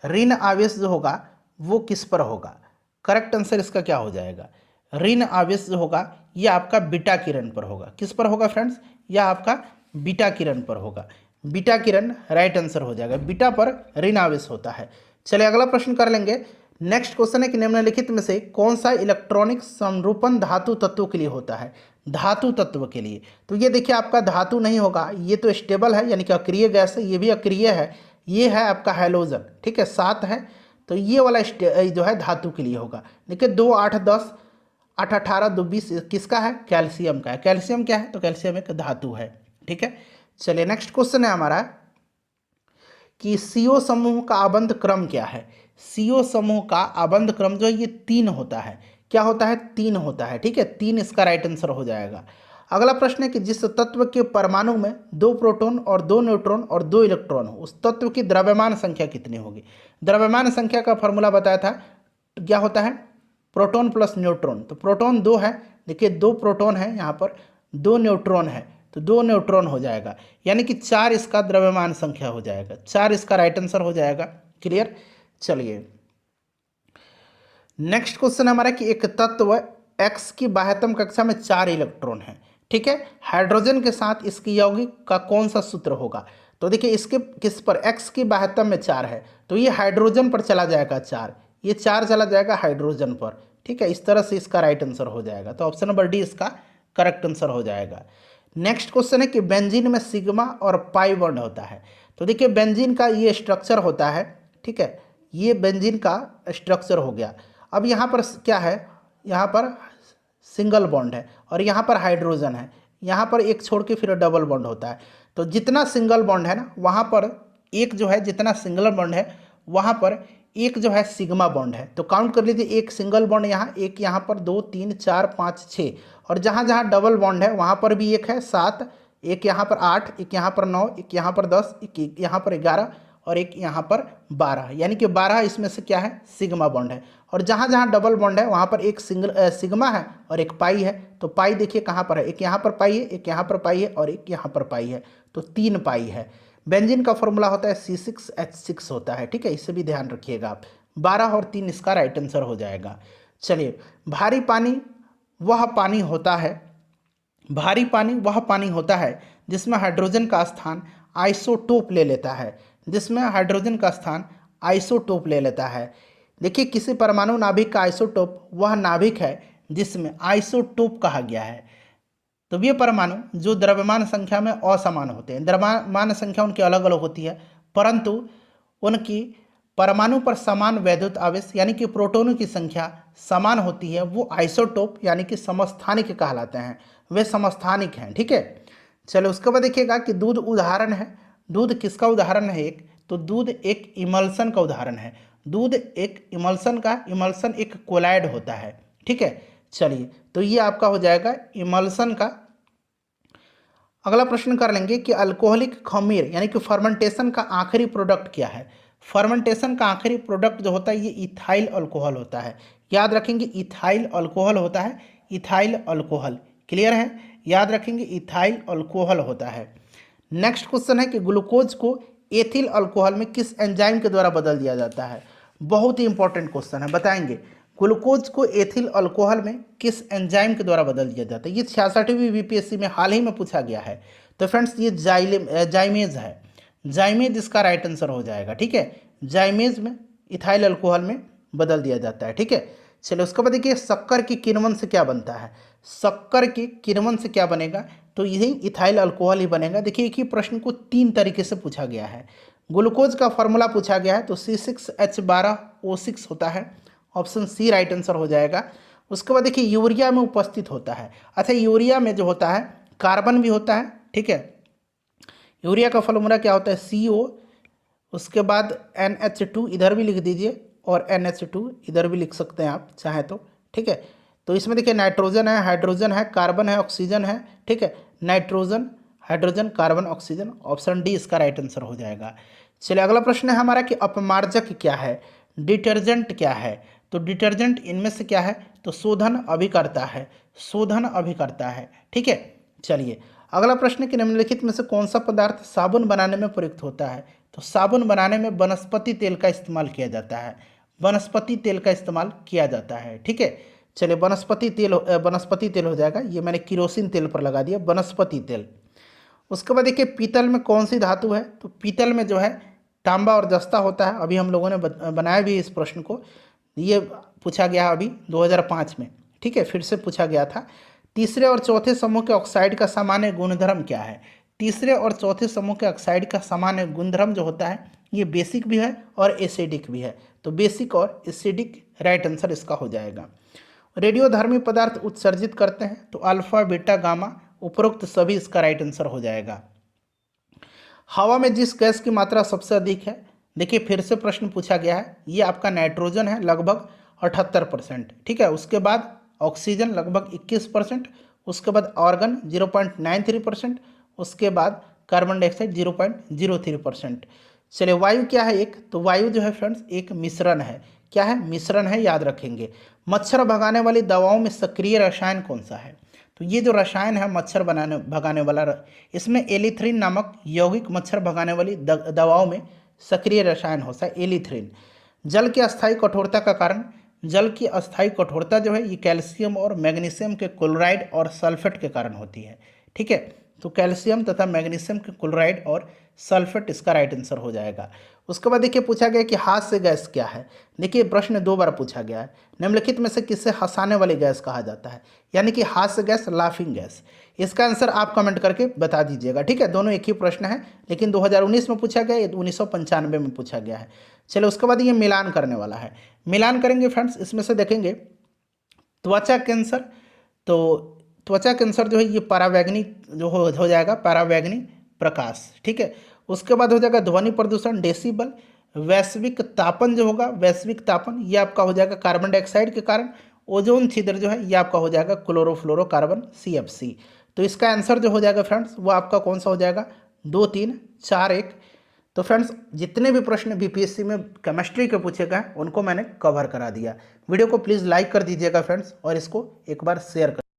ऋण आवेश जो होगा वो किस पर होगा? करेक्ट आंसर इसका क्या हो जाएगा? ऋण आवेश जो होगा यह आपका बीटा किरण पर होगा। किस पर होगा फ्रेंड्स? यह आपका बीटा किरण पर होगा। बीटा किरण राइट आंसर हो जाएगा, बीटा पर ऋण आवेश होता है। चलिए, अगला प्रश्न कर लेंगे। नेक्स्ट क्वेश्चन है कि निम्नलिखित में से कौन सा इलेक्ट्रॉनिक समरूपण धातु तत्व के लिए होता है? धातु तत्व के लिए, तो ये देखिए आपका धातु नहीं होगा, ये तो स्टेबल है यानी कि अक्रिय गैस है, ये भी अक्रिय है, ये है आपका हैलोजन। ठीक है, 7 है, तो ये वाला जो है धातु के लिए होगा। देखिए 2, 8, 10, 8, 18, 2, 20 किसका है? कैल्शियम का है। कैल्शियम क्या है? तो कैल्शियम एक धातु है। ठीक है, चलिए, नेक्स्ट क्वेश्चन है हमारा कि CO समूह का आबंध क्रम क्या है? CO समूह का आबंध क्रम जो है ये 3 होता है। क्या होता है? 3 होता है। ठीक है, 3 इसका राइट आंसर हो जाएगा। अगला प्रश्न है कि जिस तत्व के परमाणु में 2 प्रोटॉन और 2 न्यूट्रॉन और 2 इलेक्ट्रॉन हो उस तत्व की द्रव्यमान संख्या कितनी होगी? द्रव्यमान संख्या का फॉर्मूला बताया था, क्या होता है? Proton plus neutron. तो प्रोटॉन 2 है, देखिए 2 प्रोटॉन है, यहाँ पर 2 न्यूट्रॉन है, तो 2 न्यूट्रॉन हो जाएगा, यानी कि 4 इसका द्रव्यमान संख्या हो जाएगा। 4 इसका राइट आंसर हो जाएगा। क्लियर? चलिए, नेक्स्ट क्वेश्चन हमारा कि एक तत्व X की बाह्यतम कक्षा में 4 इलेक्ट्रॉन है। ठीक है, हाइड्रोजन के साथ इसकी यौगिक का कौन सा सूत्र होगा? तो देखिए इसके किस पर? X की बाह्यतम में 4 है, तो ये हाइड्रोजन पर चला जाएगा 4, ये 4 चला जाएगा हाइड्रोजन पर। ठीक है, इस तरह से इसका राइट आंसर हो जाएगा। तो ऑप्शन नंबर डी इसका करेक्ट आंसर हो जाएगा। नेक्स्ट क्वेश्चन है कि बेंजीन में सिग्मा और पाई बॉन्ड होता है। तो देखिए बेंजीन का ये स्ट्रक्चर होता है। ठीक है, ये बेंजीन का स्ट्रक्चर हो गया। अब यहाँ पर क्या है? यहाँ पर सिंगल बॉन्ड है और यहाँ पर हाइड्रोजन है, यहाँ पर एक छोड़ के फिर डबल बॉन्ड होता है। तो जितना सिंगल बॉन्ड है ना वहाँ पर एक जो है, जितना सिंगल बॉन्ड है वहाँ पर एक जो है सिग्मा बॉन्ड है। तो काउंट कर लीजिए, एक सिंगल बॉन्ड यहाँ, एक यहाँ पर, 2, 3, 4, 5, 6, और जहाँ जहाँ डबल बॉन्ड है वहाँ पर भी एक है 7, एक यहाँ पर 8, एक यहाँ पर 9, एक यहाँ पर 10, एक यहाँ पर 11 और एक यहाँ पर 12, यानी कि 12 इसमें से क्या है, सिग्मा बॉन्ड है। और जहाँ जहाँ डबल बॉन्ड है वहाँ पर एक सिग्मा है और एक पाई है। तो पाई देखिए कहाँ पर है, एक यहाँ पर पाई है, एक यहाँ पर पाई है और एक यहाँ पर पाई है, तो 3 पाई है। बेंजीन का फॉर्मूला होता है C6H6 होता है, ठीक है, इसे भी ध्यान रखिएगा आप। 12 और 3 इसका राइट आंसर हो जाएगा। चलिए, भारी पानी वह पानी होता है, भारी पानी वह पानी होता है जिसमें हाइड्रोजन का स्थान आइसोटोप ले लेता है, जिसमें हाइड्रोजन का स्थान आइसोटोप ले लेता है। देखिए, किसी परमाणु नाभिक का आइसोटोप वह नाभिक है जिसमें आइसोटोप कहा गया है। तो ये परमाणु जो द्रव्यमान संख्या में असमान होते हैं, द्रव्यमान संख्या उनकी अलग अलग होती है, परंतु उनकी परमाणु पर समान वैद्युत आवेश यानी कि प्रोटॉनों की संख्या समान होती है, वो आइसोटोप यानी कि समस्थानिक कहलाते हैं, वे समस्थानिक हैं, ठीक है। चलो, उसके बाद देखिएगा कि दूध उदाहरण है। दूध किसका उदाहरण है? एक तो दूध एक इमल्सन का उदाहरण है। दूध एक इमल्सन का, इमल्सन एक कोलाइड होता है, ठीक है। चलिए, तो ये आपका हो जाएगा इमल्सन का। अगला प्रश्न कर लेंगे कि अल्कोहलिक खमीर यानी कि फर्मेंटेशन का आखिरी प्रोडक्ट क्या है। फर्मेंटेशन का आखिरी प्रोडक्ट जो होता है ये इथाइल अल्कोहल होता है। याद रखेंगे, इथाइल अल्कोहल होता है, इथाइल अल्कोहल, क्लियर है, याद रखेंगे इथाइल अल्कोहल होता है। नेक्स्ट क्वेश्चन है कि ग्लूकोज को एथिल अल्कोहल में किस एंजाइम के द्वारा बदल दिया जाता है। बहुत ही इंपॉर्टेंट क्वेश्चन है, बताएंगे ग्लूकोज को एथिल अल्कोहल में किस एंजाइम के द्वारा बदल दिया जाता है। ये 66वीं बीपीएससी में हाल ही में पूछा गया है। तो फ्रेंड्स, ये जाइमेज है, जाइमेज इसका राइट आंसर हो जाएगा, ठीक है। जाइमेज में इथाइल अल्कोहल में बदल दिया जाता है, ठीक है। चलो, उसके बाद देखिए शक्कर की किण्वन से क्या बनता है। शक्कर के किण्वन से क्या बनेगा, तो यही इथाइल अल्कोहल ही बनेगा। देखिए, एक ही प्रश्न को 3 तरीके से पूछा गया है। ग्लूकोज का फॉर्मूला पूछा गया है तो C6H12O6 होता है, ऑप्शन सी राइट आंसर हो जाएगा। उसके बाद देखिए यूरिया में उपस्थित होता है। अच्छा, यूरिया में जो होता है कार्बन भी होता है, ठीक है। यूरिया का फॉर्मूला क्या होता है, CO, उसके बाद NH2 इधर भी लिख दीजिए और NH2 इधर भी लिख सकते हैं आप चाहें तो, ठीक है। तो इसमें देखिए नाइट्रोजन है, हाइड्रोजन है, कार्बन है, ऑक्सीजन है, ठीक है। Nitrogen, hydrogen, carbon, oxygen, option D इसका राइट आंसर हो जाएगा। चलिए, अगला प्रश्न है हमारा कि अपमार्जक क्या है, डिटर्जेंट क्या है। तो डिटर्जेंट इनमें से क्या है, तो शोधन अभिकर्ता है, शोधन अभिकर्ता है, ठीक है। चलिए, अगला प्रश्न कि निम्नलिखित में से कौन सा पदार्थ साबुन बनाने में प्रयुक्त होता है। तो साबुन बनाने में वनस्पति तेल का इस्तेमाल किया जाता है, वनस्पति तेल का इस्तेमाल किया जाता है, ठीक है। चलिए, वनस्पति तेल हो जाएगा, ये मैंने किरोसिन तेल पर लगा दिया, वनस्पति तेल। उसके बाद देखिए पीतल में कौन सी धातु है। तो पीतल में जो है तांबा और जस्ता होता है। अभी हम लोगों ने बनाया भी इस प्रश्न को, ये पूछा गया अभी 2005 में, ठीक है, फिर से पूछा गया था। तीसरे और चौथे समूह के ऑक्साइड का सामान्य गुणधर्म क्या है। तीसरे और चौथे समूह के ऑक्साइड का सामान्य गुणधर्म जो होता है ये बेसिक भी है और एसिडिक भी है। तो बेसिक और एसिडिक राइट आंसर इसका हो जाएगा। रेडियोधर्मी पदार्थ उत्सर्जित करते हैं तो अल्फा, बीटा, गामा, उपरोक्त सभी इसका राइट आंसर हो जाएगा। हवा में जिस गैस की मात्रा सबसे अधिक है, देखिए फिर से प्रश्न पूछा गया है, ये आपका नाइट्रोजन है लगभग 78%, ठीक है। उसके बाद ऑक्सीजन लगभग 21%, उसके बाद ऑर्गन 0.93%, उसके बाद कार्बन डाइऑक्साइड 0.03%। चलिए, वायु क्या है एक, तो वायु जो है फ्रेंड्स एक मिश्रण है। क्या है, मिश्रण है, याद रखेंगे। मच्छर भगाने वाली दवाओं में सक्रिय रसायन कौन सा है। तो ये जो रसायन है मच्छर भगाने वाला, इसमें एलिथ्रिन नामक यौगिक मच्छर भगाने वाली दवाओं में सक्रिय रसायन होता है एलिथ्रिन। जल की अस्थायी कठोरता का कारण, जल की अस्थायी कठोरता जो है ये कैल्शियम और मैग्नीशियम के क्लोराइड और सल्फेट के कारण होती है, ठीक है। तो कैल्शियम तथा मैग्नीशियम के क्लोराइड और सल्फेट इसका राइट आंसर हो जाएगा। उसके बाद देखिए पूछा गया कि हास्य गैस क्या है। देखिए प्रश्न 2 बार पूछा गया है, निम्नलिखित में से किससे हंसाने वाली गैस कहा जाता है, यानी कि हास्य गैस, लाफिंग गैस। इसका आंसर आप कमेंट करके बता दीजिएगा, ठीक है। दोनों एक ही प्रश्न है, लेकिन 2019 में पूछा गया, ये 1995 में पूछा गया है। चलो, उसके बाद ये मिलान करने वाला है, मिलान करेंगे फ्रेंड्स। इसमें से देखेंगे त्वचा कैंसर, तो त्वचा कैंसर जो है ये परावैंगनी जो हो जाएगा, परावैंगनी प्रकाश, ठीक है। उसके बाद हो जाएगा ध्वनि प्रदूषण, डेसिबल। वैश्विक तापन जो होगा, वैश्विक तापन ये आपका हो जाएगा कार्बन डाइऑक्साइड के कारण। ओजोन छिद्र जो है ये आपका हो जाएगा क्लोरोफ्लोरोकार्बन, CFC। तो इसका आंसर जो हो जाएगा फ्रेंड्स वो आपका कौन सा हो जाएगा, 2, 3, 4, 1, तो फ्रेंड्स जितने भी प्रश्न बीपीएससी में केमिस्ट्री के पूछे गए उनको मैंने कवर करा दिया। वीडियो को प्लीज़ लाइक कर दीजिएगा फ्रेंड्स और इसको एक बार शेयर कर